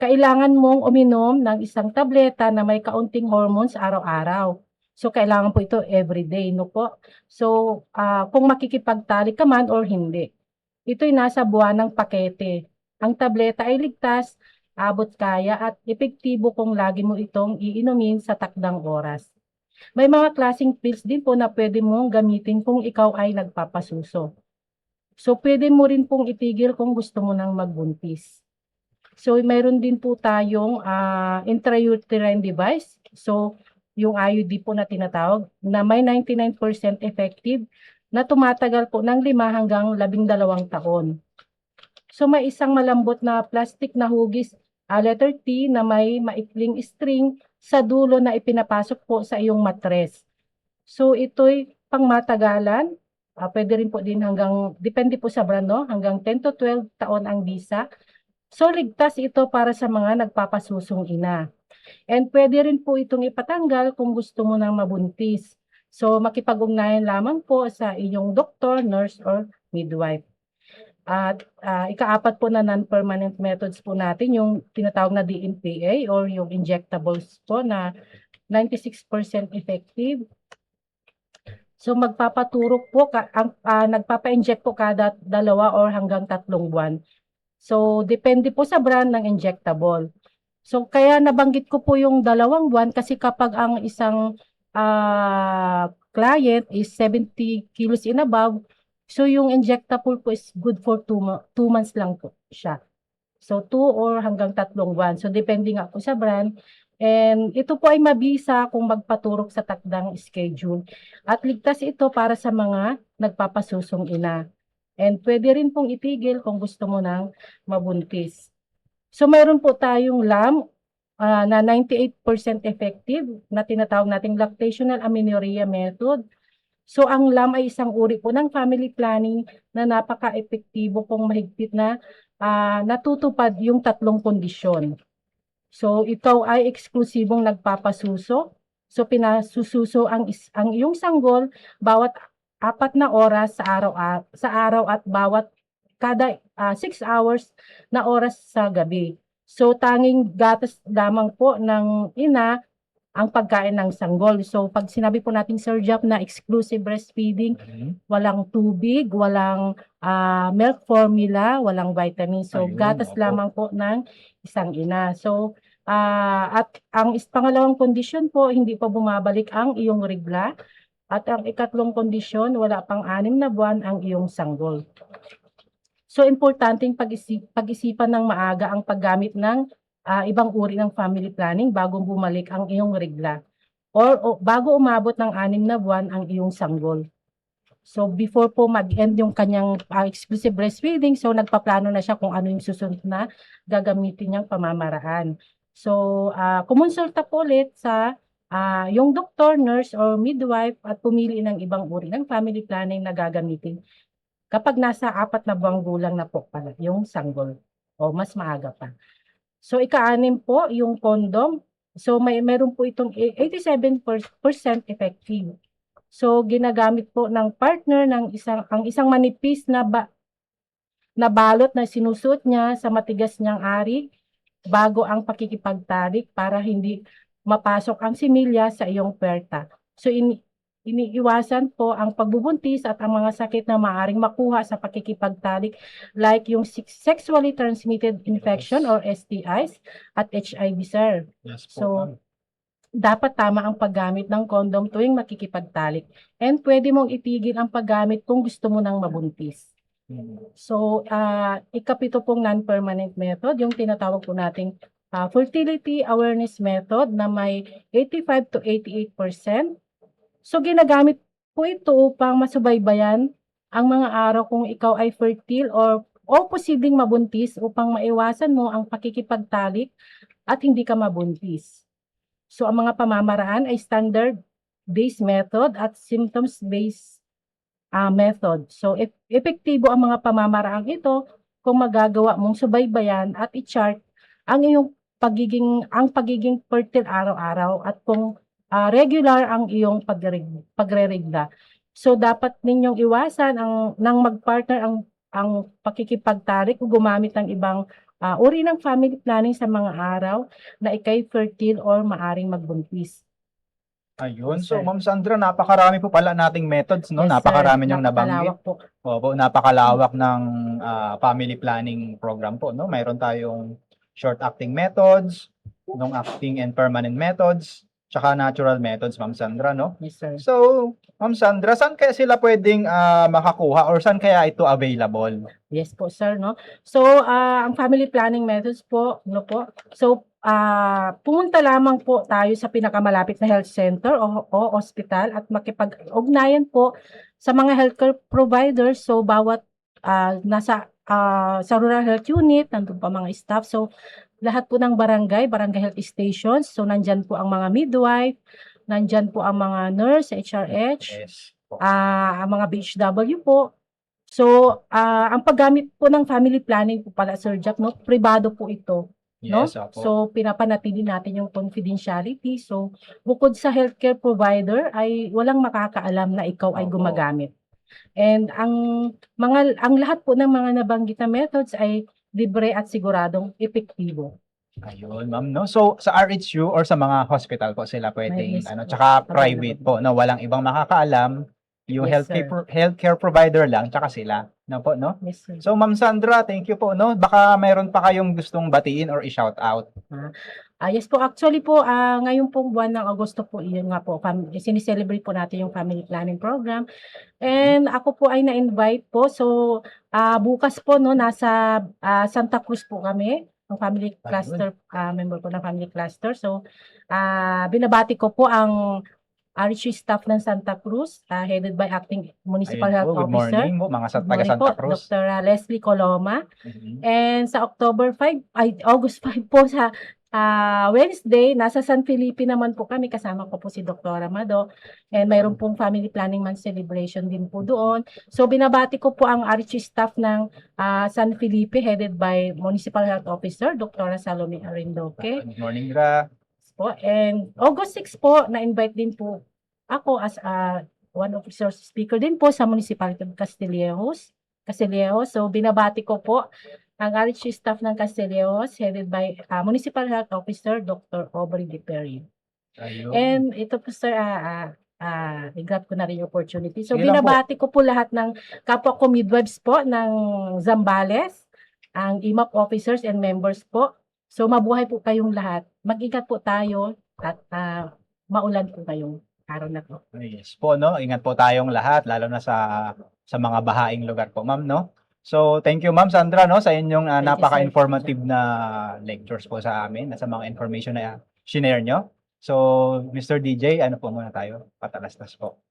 kailangan mong uminom ng isang tableta na may kaunting hormones araw-araw. So, kailangan po ito everyday, no po? So, kung makikipagtalik ka man or hindi. Ito'y nasa buwanang pakete. Ang tableta ay ligtas, abot kaya at epektibo kung lagi mo itong iinumin sa takdang oras. May mga klaseng pills din po na pwede mong gamitin kung ikaw ay nagpapasuso. So, pwede mo rin pong itigil kung gusto mo nang magbuntis. So, mayroon din po tayong intrauterine device. So, yung IUD po na tinatawag na may 99% effective na tumatagal po ng 5 hanggang 12 taon. So, may isang malambot na plastic na hugis, letter T, na may maikling string sa dulo na ipinapasok po sa iyong matres. So, ito'y pangmatagalan. Pwede rin po din hanggang, depende po sa brand, no? Hanggang 10 to 12 taon ang visa. So, ligtas ito para sa mga nagpapasusong ina. And pwede rin po itong ipatanggal kung gusto mo nang mabuntis. So, makipag-ugnayan lamang po sa iyong doktor, nurse, or midwife. At ika-4 po na non-permanent methods po natin, yung tinatawag na DNPA or yung injectables po na 96% effective. So, magpapaturok po, nagpapa-inject po kada 2 or hanggang 3 buwan. So, depende po sa brand ng injectable. So, kaya nabanggit ko po yung 2 buwan kasi kapag ang isang client is 70 kilos and above, so yung injectable po is good for 2 months lang po siya. So, 2 or hanggang 3 buwan. So, depende nga po sa brand. And ito po ay mabisa kung magpaturok sa takdang schedule. At ligtas ito para sa mga nagpapasusong ina. And pwede rin pong itigil kung gusto mo nang mabuntis. So, mayroon po tayong LAM na 98% effective na tinatawag nating lactational amenorrhea method. So, ang LAM ay isang uri po ng family planning na napaka-epektibo kung mahigpit na natutupad yung 3 kondisyon. So, ikaw ay eksklusibong nagpapasuso. So, pinasususo ang iyong sanggol bawat 4 na oras sa araw at bawat kada 6 hours na oras sa gabi. So, tanging gatas lamang po ng ina ang pagkain ng sanggol. So, pag sinabi po natin, Sir Jap, na exclusive breastfeeding, walang tubig, walang milk formula, walang vitamins. So, gatas lamang po ng isang ina. So, at ang pangalawang kondisyon po, hindi pa bumabalik ang iyong regla. At ang ikatlong kondisyon, wala pang 6 na buwan ang iyong sanggol. So, importanteng pag-isipan ng maaga ang paggamit ng ibang uri ng family planning bago bumalik ang iyong regla. Or bago umabot ng 6 na buwan ang iyong sanggol. So, before po mag-end yung kanyang exclusive breastfeeding, so nagpaplano na siya kung ano yung susunod na gagamitin niyang pamamaraan. So, kumonsulta po ulit sa yung doctor, nurse, or midwife at pumili ng ibang uri ng family planning na gagamitin kapag nasa 4 na buwang gulang na po pala yung sanggol o mas maaga pa. So, ika-6 po yung condom. So, meron po itong 87% effective. So, ginagamit po ng partner ng isang manipis na balot na sinusuot niya sa matigas niyang ari bago ang pakikipagtalik para hindi mapasok ang similya sa iyong puwerta. So, iniiwasan po ang pagbubuntis at ang mga sakit na maaaring makuha sa pakikipagtalik like yung sexually transmitted infection or STIs at HIV, sir.
Yes po,
so, dapat tama ang paggamit ng condom tuwing makikipagtalik. And pwede mong itigil ang paggamit kung gusto mo nang mabuntis. So, ika-7 pong non-permanent method, yung tinatawag po nating fertility awareness method na may 85 to 88%. So, ginagamit po ito upang masubaybayan ang mga araw kung ikaw ay fertile o posibleng mabuntis upang maiwasan mo ang pakikipagtalik at hindi ka mabuntis. So, ang mga pamamaraan ay standard-based method at symptoms-based method. So, epektibo ang mga pamamaraang ito kung magagawa mong subaybayan at i-chart ang iyong pagiging fertile araw-araw at kung regular ang iyong pagre-regla. So, dapat ninyong iwasan ng mag-partner ang ang pakikipagtarik o gumamit ng ibang uri ng family planning sa mga araw na ikay fertile or maaring magbuntis.
Ayun.
Yes,
So,
sir.
Ma'am Sandra, napakarami po pala nating methods, no?
Yes, sir.
Napakarami niyong nabanggit.
Napakalawak po.
Opo, napakalawak ng family planning program po, no? Mayroon tayong short-acting methods, long-acting and permanent methods, tsaka natural methods, Ma'am Sandra, no?
Yes, sir.
So, Ma'am Sandra, saan kaya sila pwedeng makakuha or saan kaya ito available?
Yes po, sir, no? So, ang family planning methods po, no po. So, pumunta lamang po tayo sa pinakamalapit na health center o hospital at makipag-ugnayan po sa mga healthcare providers. So, bawat sa rural health unit, nandun pa mga staff. So, lahat po ng barangay health stations. So, nandyan po ang mga midwife, nandyan po ang mga nurse, HRH,
Yes.
ang mga BHW po. So, ang paggamit po ng family planning po pala, Sir Jack, no? Pribado po ito. No?
Yes, opo.
So, pinapanatili natin yung confidentiality. So, bukod sa healthcare provider, ay walang makakaalam na ikaw ay
Opo.
gumagamit. And ang lahat po ng mga nabanggit na methods ay libre at siguradong epektibo.
Ayun, ma'am, no? So, sa RHU or sa mga hospital po sila pwedeng,
Yes,
tsaka
po.
private po, no? Walang ibang makakaalam. Yung
Yes,
healthcare provider lang, tsaka sila. No po, no?
Yes, sir.
So, Ma'am Sandra, thank you po, no? Baka mayroon pa kayong gustong batiin or i-shout out.
Yes po, actually po, ngayon pong buwan ng Agosto po, yun nga po, sinicelebrate po natin yung family planning program. And ako po ay na-invite po. So, bukas po, no, nasa Santa Cruz po kami, ang family cluster, member po ng family cluster. So, binabati ko po ang RHU staff ng Santa Cruz, headed by Acting Municipal
Ayun
Health
po, good
Officer.
morning po, mga
Good
taga
morning
Santa
po,
Cruz.
Dr. Leslie Coloma.
Mhm.
And sa August 5 po sa Wednesday, nasa San Felipe naman po kami, kasama ko po si Dr. Amado. And mayroon pong Family Planning Month celebration din po doon. So binabati ko po ang RHU staff ng San Felipe, headed by Municipal Health Officer, Dr. Salome Arindoque.
Good morning, Gra.
Po. And August 6 po, na-invite din po ako as one of resource speaker din po sa Municipality of Castillejos. So, binabati ko po ang RHU staff ng Castillejos, headed by Municipal Health Officer, Dr. Aubrey De Perry.
Ayun.
And ito po, sir, i-grab ko na rin yung opportunity. So,
Sige lang po.
binabati ko po lahat ng kapwa ko midwives po ng Zambales, ang IMAP officers and members po. So, mabuhay po kayong lahat. Mag-ingat po tayo at maulan po kayong araw na po.
Yes po, no? Ingat po tayong lahat, lalo na sa mga bahaing lugar po, ma'am, no? So, thank you, Ma'am Sandra, no, sa inyong
Thank you,
napaka-informative na lectures po sa amin, at sa mga information na shinare nyo. So, Mr. DJ, ano po muna tayo? Patalastas po.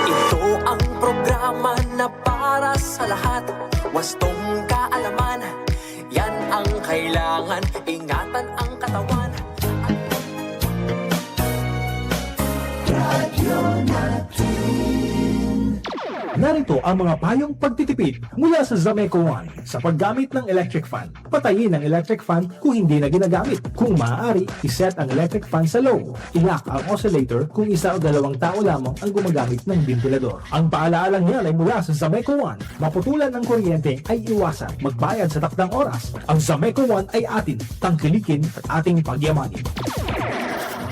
Ito ang programa na para sa lahat. Wastong kaalaman, yan ang kailangan. Ingatan ang katawan.
Narito ang mga payong pagtitipid mula sa Zameco One sa paggamit ng electric fan. Patayin ang electric fan kung hindi na ginagamit. Kung maaari, iset ang electric fan sa low. I-lock ang oscillator kung isa o dalawang tao lamang ang gumagamit ng ventilador. Ang paalaalang yan ay mula sa Zameco One. Maputulan ng kuryente ay iwasan. Magbayad sa takdang oras. Ang Zameco One ay atin. Tangkilikin at ating pagyamanin.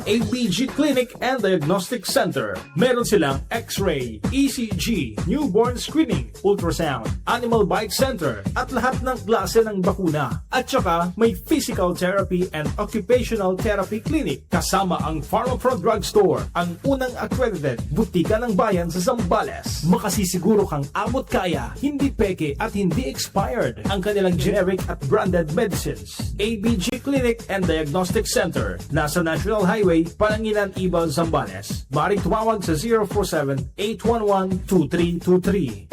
APG Clinic and Diagnostic Center. Meron silang X-ray, ECG, newborn screening, ultrasound, animal bite center, at lahat ng klase ng bakuna. At saka may physical therapy and occupational therapy clinic kasama ang PharmaPro Drug Store, ang unang accredited butika ng bayan sa Zambales. Makasisiguro kang abot kaya, hindi peke at hindi expired ang kanilang generic at branded medicines. ABG Clinic and Diagnostic Center, nasa National Highway, Palanginan, Ibal, Zambales. Maring tumawag sa 047-811-2323.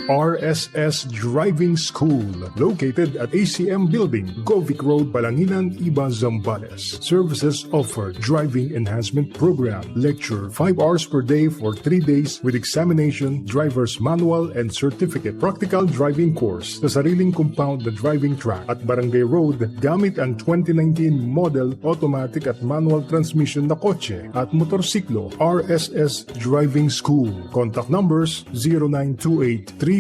RSS Driving School, located at ACM Building, Govic Road, Balanginan, Iba, Zambales. Services offered: driving enhancement program, lecture 5 hours per day for 3 days with examination, driver's manual and certificate, practical driving course sa sariling compound na driving track at Barangay Road gamit ang 2019 model automatic at manual transmission na kotse at motorsiklo. RSS Driving School. Contact numbers 0928-356-9008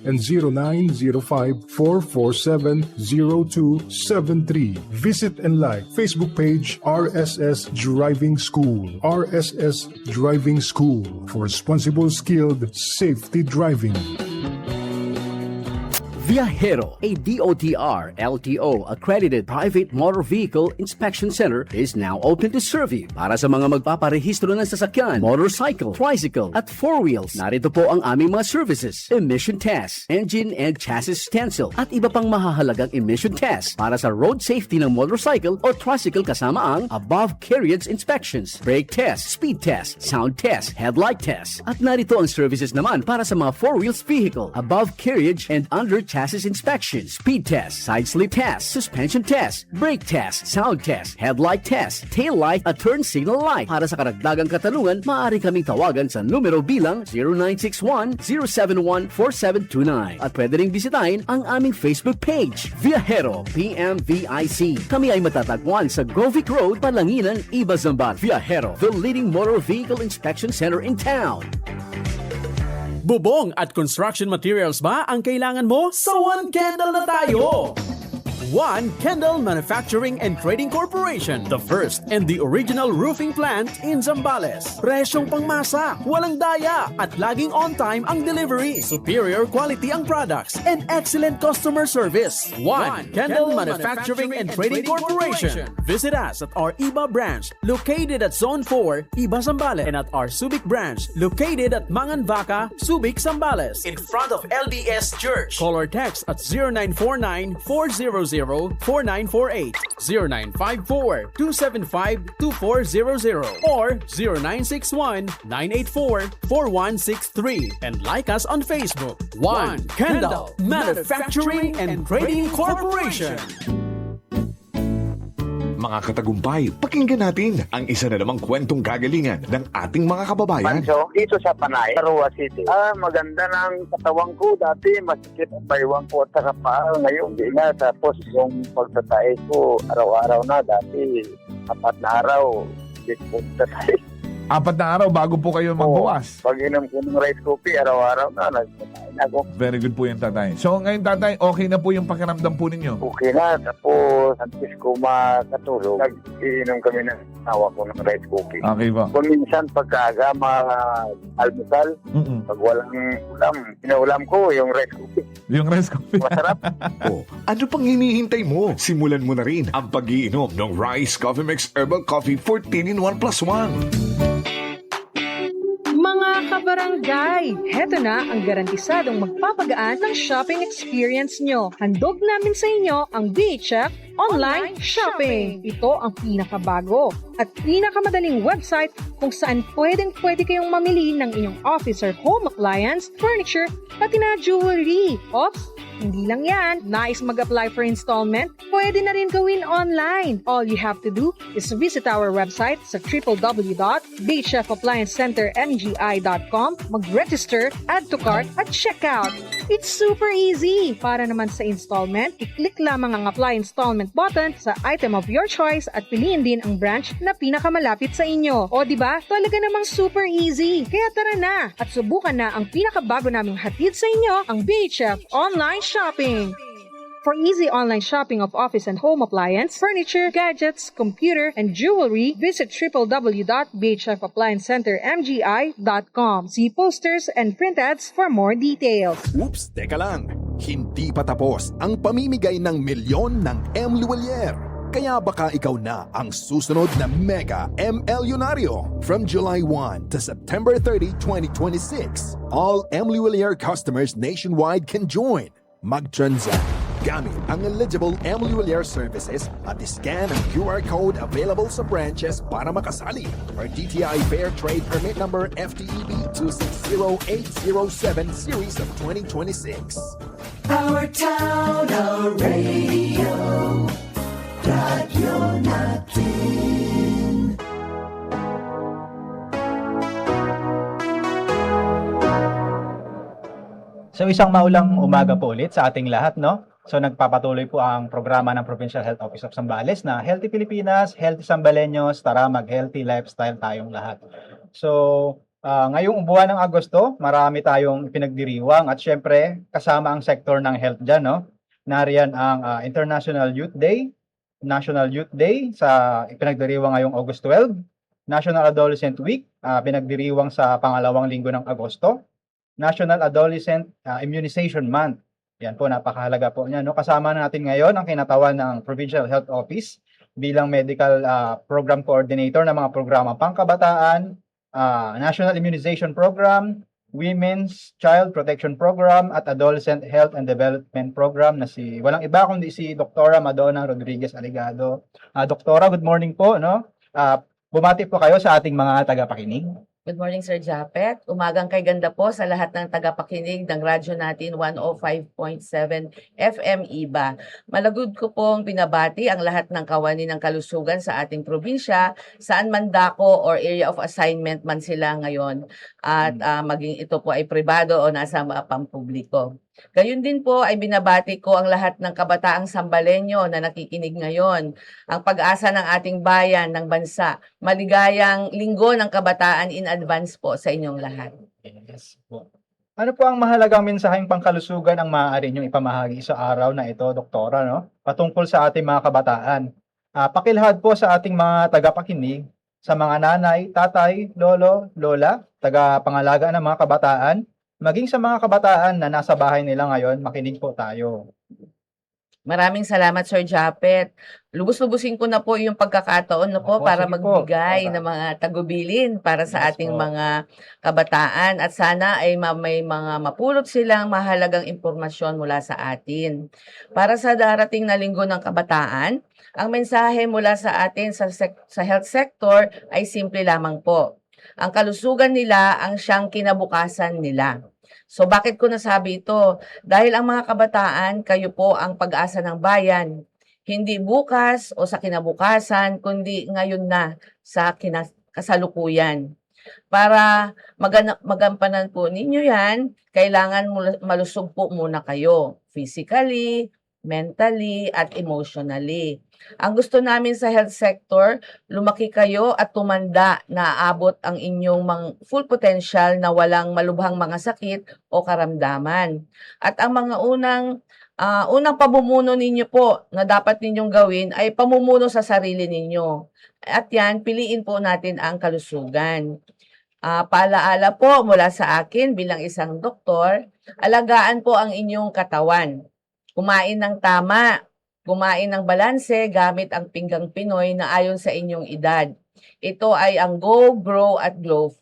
and 0905-447-0273. Visit and like Facebook page RSS Driving School. RSS Driving School for responsible, skilled, safety driving.
Viajero, a DOTR LTO accredited private motor vehicle inspection center, is now open to serve you. Para sa mga magpaparehistro ng sasakyan, motorcycle, tricycle at 4-wheels, narito po ang aming mga services: emission test, engine and chassis stencil, at iba pang mahahalagang emission test para sa road safety ng motorcycle o tricycle, kasama ang above carriage inspections, brake test, speed test, sound test, headlight test. At narito ang services naman para sa mga 4-wheels vehicle, above carriage and under chassis inspection, speed test, side slip test, suspension test, brake test, sound test, headlight test, tail light at turn signal light. Para sa karagdagang katanungan, maaari kaming tawagan sa numero bilang 0961-071-4729 at pwede ring bisitahin ang aming Facebook page, Viajero PMVIC. Kami ay matatagpuan sa Govic Road, Palanginan, Iba, Zambales. Viajero, the leading motor vehicle inspection center in town.
Bubong at construction materials ba ang kailangan mo? Sa One Kendall na tayo! One Kendall Manufacturing and Trading Corporation, the first and the original roofing plant in Zambales. Presyong pangmasa, walang daya, at laging on time ang delivery. Superior quality ang products and excellent customer service. One Kendall Manufacturing and Trading Corporation. Visit us at our Iba branch, located at Zone 4, Iba, Zambales, and at our Subic branch, located at Manganvaca, Subic, Zambales, in front of LDS Church. Call or text at 0949-400-4948, 0954-275-2400, or 0961-984-4163, and like us on Facebook. One Kendall Manufacturing and Trading Corporation.
Mga katagumpay, pakinggan natin ang isa na namang kwentong kagalingan ng ating mga kababayan.
Manso, dito sa Panay, Arua City. Maganda ng katawang ko. Dati masikip ang baywang ko at saka paa. Ngayon, di na. Tapos yung pagtatay ko, araw-araw na. Dati, 4 na araw, di ko tatay.
4 na araw bago po kayo magbukas.
Pag inom ko ng rice coffee, araw-araw na. Nagtatay na ako.
Very good po yan, tatay. So, ngayon, tatay, okay na po yung pakiramdam po ninyo?
Okay na. Tapos, antes ko makatulog, nag-iinom kami ng tawa ko ng rice coffee.
Okay po.
Kung minsan, pagkaaga, almusal, pag walang ulam, pinaulam ko yung rice coffee.
Yung rice coffee.
Masarap.
Ano pang hinihintay mo? Simulan mo na rin ang pag-iinom ng Rice Coffee Mix Herbal Coffee 14-in-1+1.
Mga kabarangay, heto na ang garantisadong magpapagaan ng shopping experience nyo. Handog namin sa inyo ang BHF Online Shopping. Ito ang pinakabago at pinakamadaling website kung saan pwedeng-pwede kayong mamili ng inyong office or home appliance, furniture, pati na jewelry. Ops! Hindi lang yan, nais mag-apply for installment? Pwede na rin gawin online. All you have to do is visit our website sa www.bhfappliancecentermgi.com, mag-register, add to cart, at check out. It's super easy. Para naman sa installment, i-click lamang ang apply installment button sa item of your choice at piliin din ang branch na pinakamalapit sa inyo. O diba, talaga namang super easy. Kaya tara na at subukan na ang pinakabago naming hatid sa inyo, ang BHF Online Shopping. For easy online shopping of office and home appliance, furniture, gadgets, computer, and jewelry, visit www.bhfappliancecentermgi.com. See posters and print ads for more details.
Oops, teka lang. Hindi pa tapos ang pamimigay ng milyon ng M. Luwalier. Kaya baka ikaw na ang susunod na Mega MLyonaryo. From July 1 to September 30, 2026, all M. Luwalier customers nationwide can join. Mag-transact, Gamit ang eligible MLULR services at scan ang QR code available sa branches para makasali. Our DTI Fair Trade Permit Number FTEB 260807 Series of 2026.
Our town, our radio, radyo natin.
So isang maulang umaga po ulit sa ating lahat, no? So nagpapatuloy po ang programa ng Provincial Health Office of Zambales na Healthy Pilipinas, Healthy Zambaleños, tara mag-healthy lifestyle tayong lahat. So ngayong buwan ng Agosto, marami tayong pinagdiriwang at syempre kasama ang sektor ng health dyan, no? Nariyan ang International Youth Day, National Youth Day sa pinagdiriwang ngayong August 12, National Adolescent Week, pinagdiriwang sa pangalawang linggo ng Agosto, National Adolescent Immunization Month. Yan po, napakahalaga po niya. No? Kasama natin ngayon ang kinatawan ng Provincial Health Office bilang Medical Program Coordinator ng mga programa pangkabataan, National Immunization Program, Women's Child Protection Program at Adolescent Health and Development Program na walang iba kundi si Dr. Madonna Rodriguez Aligado. Doktora, good morning po. No? Bumati po kayo sa ating mga tagapakinig.
Good morning, Sir Japet. Umagang kay ganda po sa lahat ng tagapakinig ng radyo natin 105.7 FM IBA. Malagod ko pong pinabati ang lahat ng kawani ng kalusugan sa ating probinsya, saan man dako or area of assignment man sila ngayon at maging ito po ay pribado o nasa pampubliko. Gayun din po ay binabati ko ang lahat ng kabataang Sambaleño na nakikinig ngayon. Ang pag-asa ng ating bayan, ng bansa. Maligayang linggo ng kabataan in advance po sa inyong lahat.
Yes po. Ano po ang mahalagang mensaheng pangkalusugan ang maaari niyong ipamahagi sa araw na ito, Doktora, no? Patungkol sa ating mga kabataan. Pakilahad po sa ating mga tagapakinig, sa mga nanay, tatay, lolo, lola, tagapangalaga ng mga kabataan, maging sa mga kabataan na nasa bahay nila ngayon, makinig po tayo.
Maraming salamat, Sir Japet. Lubos-lubusin ko na po yung pagkakataon na po para magbigay ng mga tagubilin para sa ating mga kabataan at sana ay may mga mapulot silang mahalagang impormasyon mula sa atin. Para sa darating na linggo ng kabataan, ang mensahe mula sa atin sa health sector ay simple lamang po. Ang kalusugan nila ang siyang kinabukasan nila. So bakit ko nasabi ito? Dahil ang mga kabataan, kayo po ang pag-asa ng bayan. Hindi bukas o sa kinabukasan, kundi ngayon na sa kasalukuyan. Para magampanan po ninyo yan, kailangan malusog po muna kayo. Physically, mentally, at emotionally. Ang gusto namin sa health sector, lumaki kayo at tumanda na aabot ang inyong full potential na walang malubhang mga sakit o karamdaman. At ang mga unang pamumuno ninyo po na dapat ninyong gawin ay pamumuno sa sarili ninyo. At yan, piliin po natin ang kalusugan. Paalaala po mula sa akin bilang isang doktor, alagaan po ang inyong katawan. Kumain ng tama. Kumain ng balanse gamit ang pinggang Pinoy na ayon sa inyong edad. Ito ay ang Go, Grow at Glow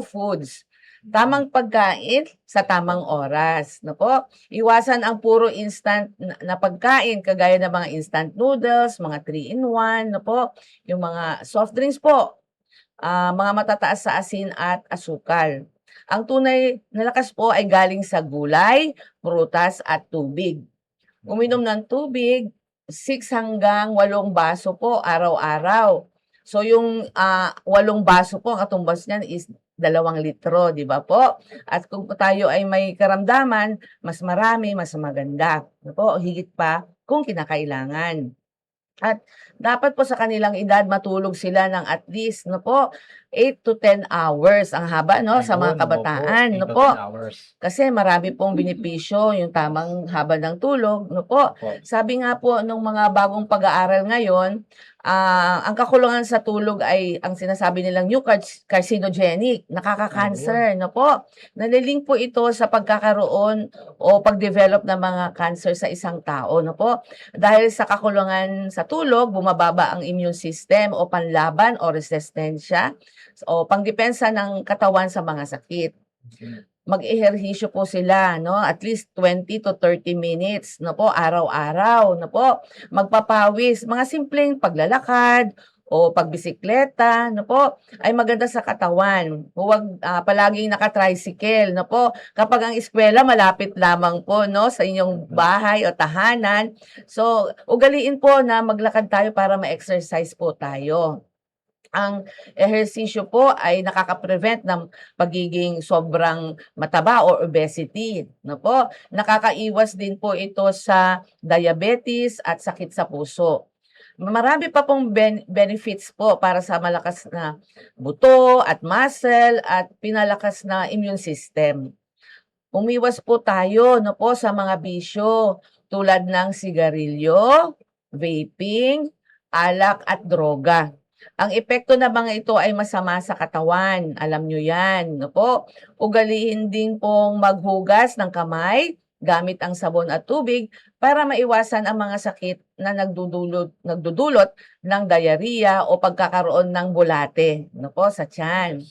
Foods. Tamang pagkain sa tamang oras. Nako, iwasan ang puro instant na pagkain kagaya ng mga instant noodles, mga 3-in-1, nako, yung mga soft drinks po, mga matataas sa asin at asukal. Ang tunay na lakas po ay galing sa gulay, prutas at tubig. Uminom ng tubig, 6 hanggang 8 baso po araw-araw. So yung 8 baso po, ang katumbas niyan is 2 litro, di ba po? At kung tayo ay may karamdaman, mas marami, mas maganda. Po, higit pa kung kinakailangan. At dapat po sa kanilang edad matulog sila ng at least 8 to 10 hours ang haba sa mga kabataan, Kasi marami pong benepisyo yung tamang haba ng tulog, Sabi nga po nung mga bagong pag-aaral ngayon, ang kakulangan sa tulog ay ang sinasabi nilang new carcinogenic, nakaka-cancer, Nalilink po ito sa pagkakaroon o pag-develop ng mga cancer sa isang tao, Dahil sa kakulangan sa tulog, bumababa ang immune system o panlaban o resistensya o pangdepensa ng katawan sa mga sakit. mag-ehersisyo po sila, no? At least 20 to 30 minutes, no po, araw-araw, no po. Magpapawis, mga simpleng paglalakad o pagbisikleta, no po, ay maganda sa katawan. Huwag palaging naka-tricycle, no po. Kapag ang eskwela malapit lamang po, no, sa inyong bahay o tahanan. So, ugaliin po na maglakad tayo para ma-exercise po tayo. Ang ehersisyo po ay nakaka-prevent ng pagiging sobrang mataba o obesity, no po. Nakakaiwas din po ito sa diabetes at sakit sa puso. Marami pa pong benefits po para sa malakas na buto at muscle at pinalakas na immune system. Umiwas po tayo, no po, sa mga bisyo tulad ng sigarilyo, vaping, alak at droga. Ang epekto na mga ito ay masama sa katawan. Alam nyo yan. No po? Ugaliin din pong maghugas ng kamay gamit ang sabon at tubig para maiwasan ang mga sakit na nagdudulot ng diarrhea o pagkakaroon ng bulate, no po, sa tiyan.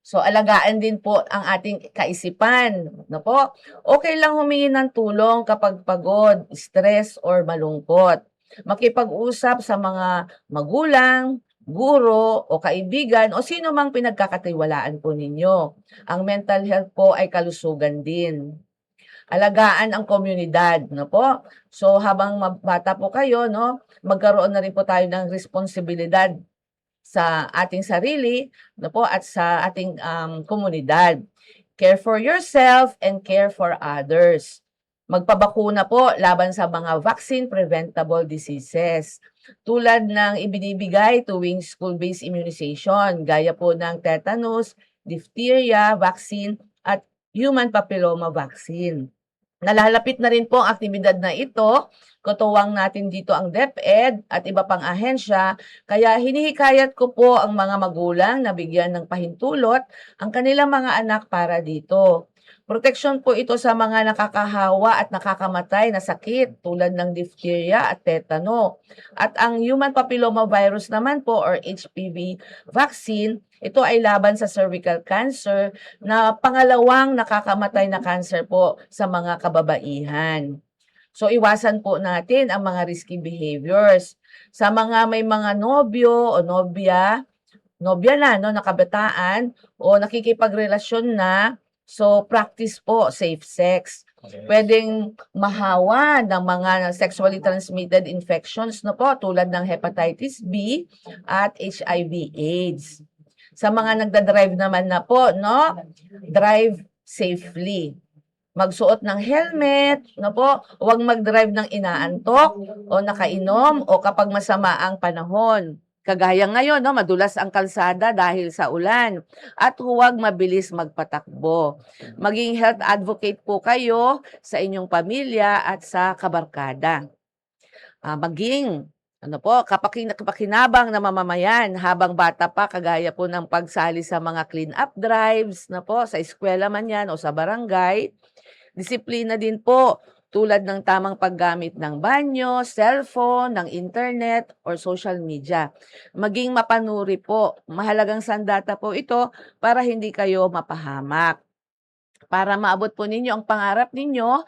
So, alagaan din po ang ating kaisipan, no po. Okay lang humingi ng tulong kapag pagod, stress, or malungkot. Makipag-usap sa mga magulang, guro o kaibigan o sino mang pinagkakatiwalaan po ninyo. Ang mental health po ay kalusugan din. Alagaan ang komunidad, no po? So habang bata po kayo, no, magkaroon na rin po tayo ng responsibilidad sa ating sarili, no po, at sa ating komunidad. Care for yourself and care for others. Magpabakuna po laban sa mga vaccine preventable diseases tulad ng ibinibigay tuwing school-based immunization gaya po ng tetanus, diphtheria vaccine at human papilloma vaccine. Nalalapit na rin po ang aktibidad na ito. Katuwang natin dito ang DepEd at iba pang ahensya, kaya hinihikayat ko po ang mga magulang na bigyan ng pahintulot ang kanilang mga anak para dito. Proteksyon po ito sa mga nakakahawa at nakakamatay na sakit tulad ng diphtheria at tetano. At ang human papilloma virus naman po or HPV vaccine, ito ay laban sa cervical cancer na pangalawang nakakamatay na cancer po sa mga kababaihan. So iwasan po natin ang mga risky behaviors. Sa mga may mga nobyo o nobya na, no, nakabataan o nakikipagrelasyon na, so practice po safe sex. Pwedeng mahawa ng mga sexually transmitted infections, no po, tulad ng hepatitis B at HIV/AIDS. Sa mga nagda-drive naman na po, no, drive safely. Magsuot ng helmet, no po, huwag mag-drive ng inaantok o nakainom o kapag masama ang panahon. Kagaya ngayon, no, madulas ang kalsada dahil sa ulan at huwag mabilis magpatakbo. Maging health advocate po kayo sa inyong pamilya at sa kabarkada. Maging kapakinabang na mamamayan habang bata pa, kagaya po ng pagsali sa mga clean-up drives na po sa eskwela man yan o sa barangay. Disiplina din po tulad ng tamang paggamit ng banyo, cellphone, ng internet, or social media. Maging mapanuri po. Mahalagang sandata po ito para hindi kayo mapahamak. Para maabot po ninyo ang pangarap ninyo,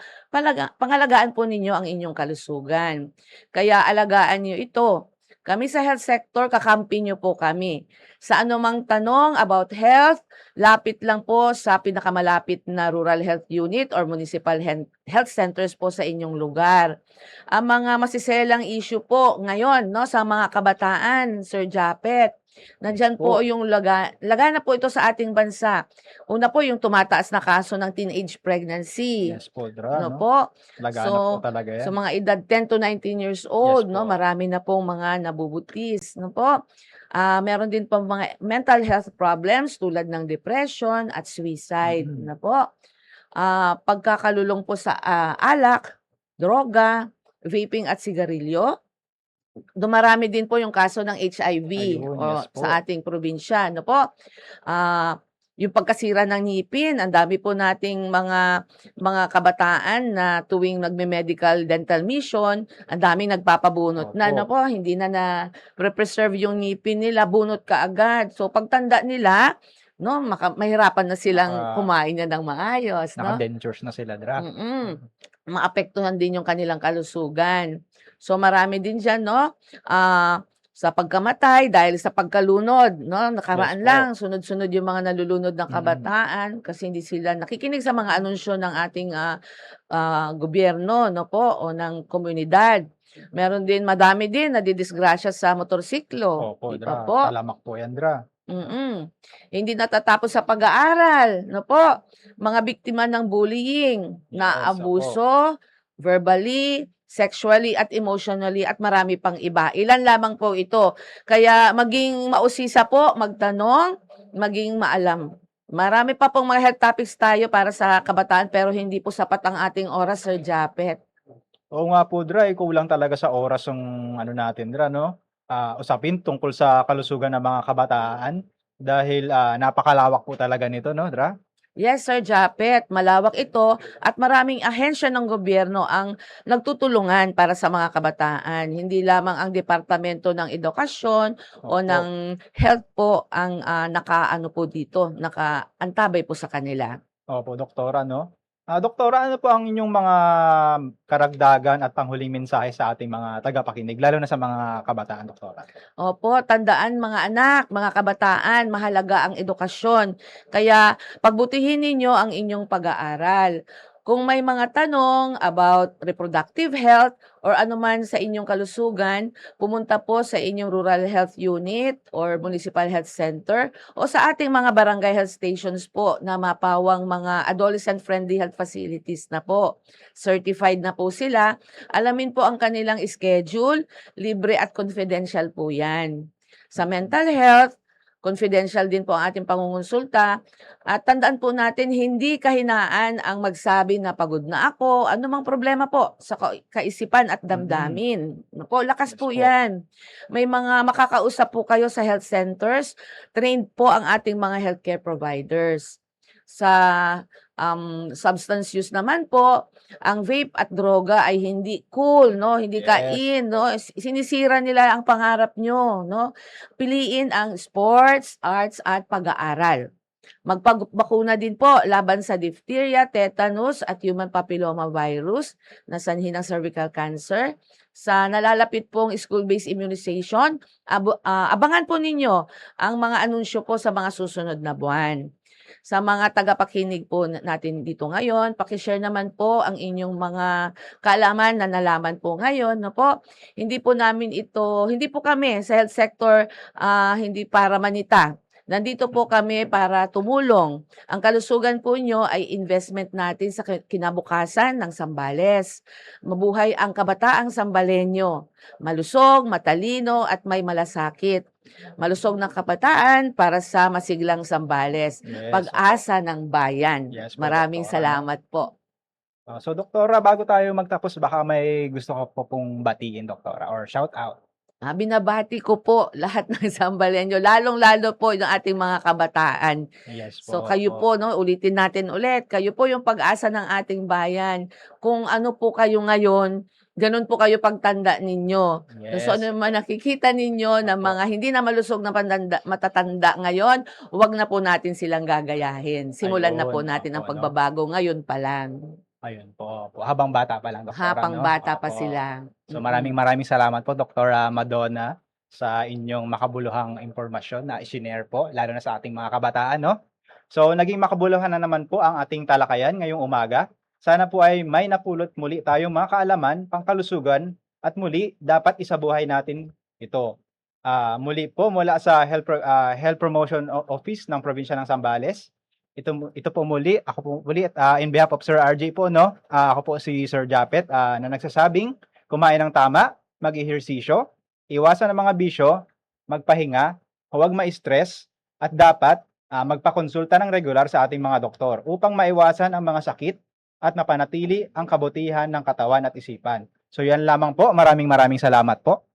pangalagaan po ninyo ang inyong kalusugan. Kaya alagaan niyo ito. Kami sa health sector, kakampi niyo po kami. Sa anumang tanong about health, lapit lang po sa pinakamalapit na rural health unit or municipal health centers po sa inyong lugar. Ang mga masiselang issue po ngayon, no, sa mga kabataan, Sir Japet, nandyan po yung lagana po ito sa ating bansa. Una po yung tumataas na kaso ng teenage pregnancy.
Yes po, Dra,
no po?
Lagana po talaga yan.
So mga edad 10 to 19 years old,
Yes
no,
po.
marami na pong mga nabubutis, no po? Meron din po mga mental health problems tulad ng depression at suicide, na po. Pagkakalulong po sa alak, droga, vaping at sigarilyo. Dumarami din po yung kaso ng HIV sa ating probinsya, no po? Yung pagkasira ng ngipin, ang dami po nating mga kabataan na tuwing nagme-medical dental mission, ang daming nagpapabunot na, no po? Hindi na preserve yung ngipin nila, bunot kaagad. So pagtanda nila, no, mahirapan na silang kumain na ng maayos, no?
Naka-dentures na sila, Dra.
Maapektuhan din yung kanilang kalusugan. So marami din diyan, no? Sa pagkamatay dahil sa pagkalunod, no? Nakaraan lang, sunod-sunod yung mga nalulunod ng kabataan kasi hindi sila nakikinig sa mga anunsyo ng ating gobyerno, no po, o ng komunidad. Meron din, madami din nadidisgrasya sa motorsiklo.
Opo,
Di
Dra.
ba po?
Talamak po yan, Dra.
Hindi natatapos sa pag-aaral, no po? Mga biktima ng bullying, na abuso, verbally, sexually at emotionally at marami pang iba. Ilan lamang po ito. Kaya maging mausisa po, magtanong, maging maalam. Marami pa pong mga health topics tayo para sa kabataan pero hindi po sapat ang ating oras, Sir Japet.
Oo nga po, Dra, kulang talaga sa oras yung natin, Dra, no? Usapin tungkol sa kalusugan ng mga kabataan dahil napakalawak po talaga nito, no, Dra?
Yes, Sir Japet, malawak ito at maraming ahensya ng gobyerno ang nagtutulungan para sa mga kabataan. Hindi lamang ang Departamento ng Edukasyon o ng Health po ang nakaano po dito, nakaantabay po sa kanila.
Opo, Doktora, no? Doktora, ano po ang inyong mga karagdagan at panghuling mensahe sa ating mga tagapakinig, lalo na sa mga kabataan, Doktora?
Opo, tandaan mga anak, mga kabataan, mahalaga ang edukasyon. Kaya pagbutihin ninyo ang inyong pag-aaral. Kung may mga tanong about reproductive health or anuman sa inyong kalusugan, pumunta po sa inyong rural health unit or municipal health center o sa ating mga barangay health stations po na mapawang mga adolescent-friendly health facilities na po. Certified na po sila. Alamin po ang kanilang schedule, libre at confidential po yan. Sa mental health, confidential din po ang ating pangungonsulta. At tandaan po natin, hindi kahinaan ang magsabi na pagod na ako, anumang problema po sa kaisipan at damdamin. Po, lakas po yan. May mga makakausap po kayo sa health centers. Trained po ang ating mga healthcare providers. Sa substance use naman po, ang vape at droga ay hindi cool, no? Hindi kain, no? Sinisira nila ang pangarap nyo, no? Piliin ang sports, arts at pag-aaral. Magpabakuna din po laban sa diphtheria, tetanus at human papilloma virus na sanhi ng cervical cancer. Sa nalalapit pong school-based immunization, abangan po ninyo ang mga anunsyo po sa mga susunod na buwan. Sa mga tagapakinig po natin dito ngayon, pakishare naman po ang inyong mga kaalaman na nalaman po ngayon. No po? Hindi po kami sa health sector, hindi para manita. Nandito po kami para tumulong. Ang kalusugan po nyo ay investment natin sa kinabukasan ng Zambales. Mabuhay ang kabataang Zambalenyo. Malusog, matalino at may malasakit. Malusog ng kabataan para sa masiglang Zambales.
Yes.
Pag-asa ng bayan.
Yes po,
Maraming
Doktora.
salamat po.
So, Doktora, bago tayo magtapos, baka may gusto ko po pong batiin, Doktora, or shout out.
Binabati ko po lahat ng Zambalenyo, lalong-lalo po yung ating mga kabataan.
Yes po.
So kayo po, no, ulitin natin ulit, kayo po yung pag-asa ng ating bayan. Kung ano po kayo ngayon, ganun po kayo pagtanda ninyo.
Yes.
So ano man nakikita ninyo na mga hindi na malusog na matatanda ngayon, huwag na po natin silang gagayahin. Simulan na po
Ayun,
natin ang
opo, no?
pagbabago ngayon pa lang.
Ayun po. Habang bata pa lang, Doktora,
Habang
no?
bata pa
Opo.
sila.
So, maraming salamat po, Doktora Madonna, sa inyong makabuluhang impormasyon na isinare po, lalo na sa ating mga kabataan, no? So, naging makabuluhan na naman po ang ating talakayan ngayong umaga. Sana po ay may napulot muli tayong mga kaalaman, pangkalusugan, at muli, dapat isabuhay natin ito. Muli po, mula sa Health Promotion Office ng Probinsya ng Zambales. Ito po muli, ako po muli, in behalf of Sir RJ po, no? Ako po si Sir Japet, na nagsasabing, kumain ng tama, mag-ehersisyo, iwasan ang mga bisyo, magpahinga, huwag ma-stress, at dapat magpakonsulta ng regular sa ating mga doktor upang maiwasan ang mga sakit at mapanatili ang kabutihan ng katawan at isipan. So yan lamang po, maraming salamat po.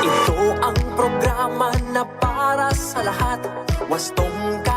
Ito ang programa na para sa lahat. wastong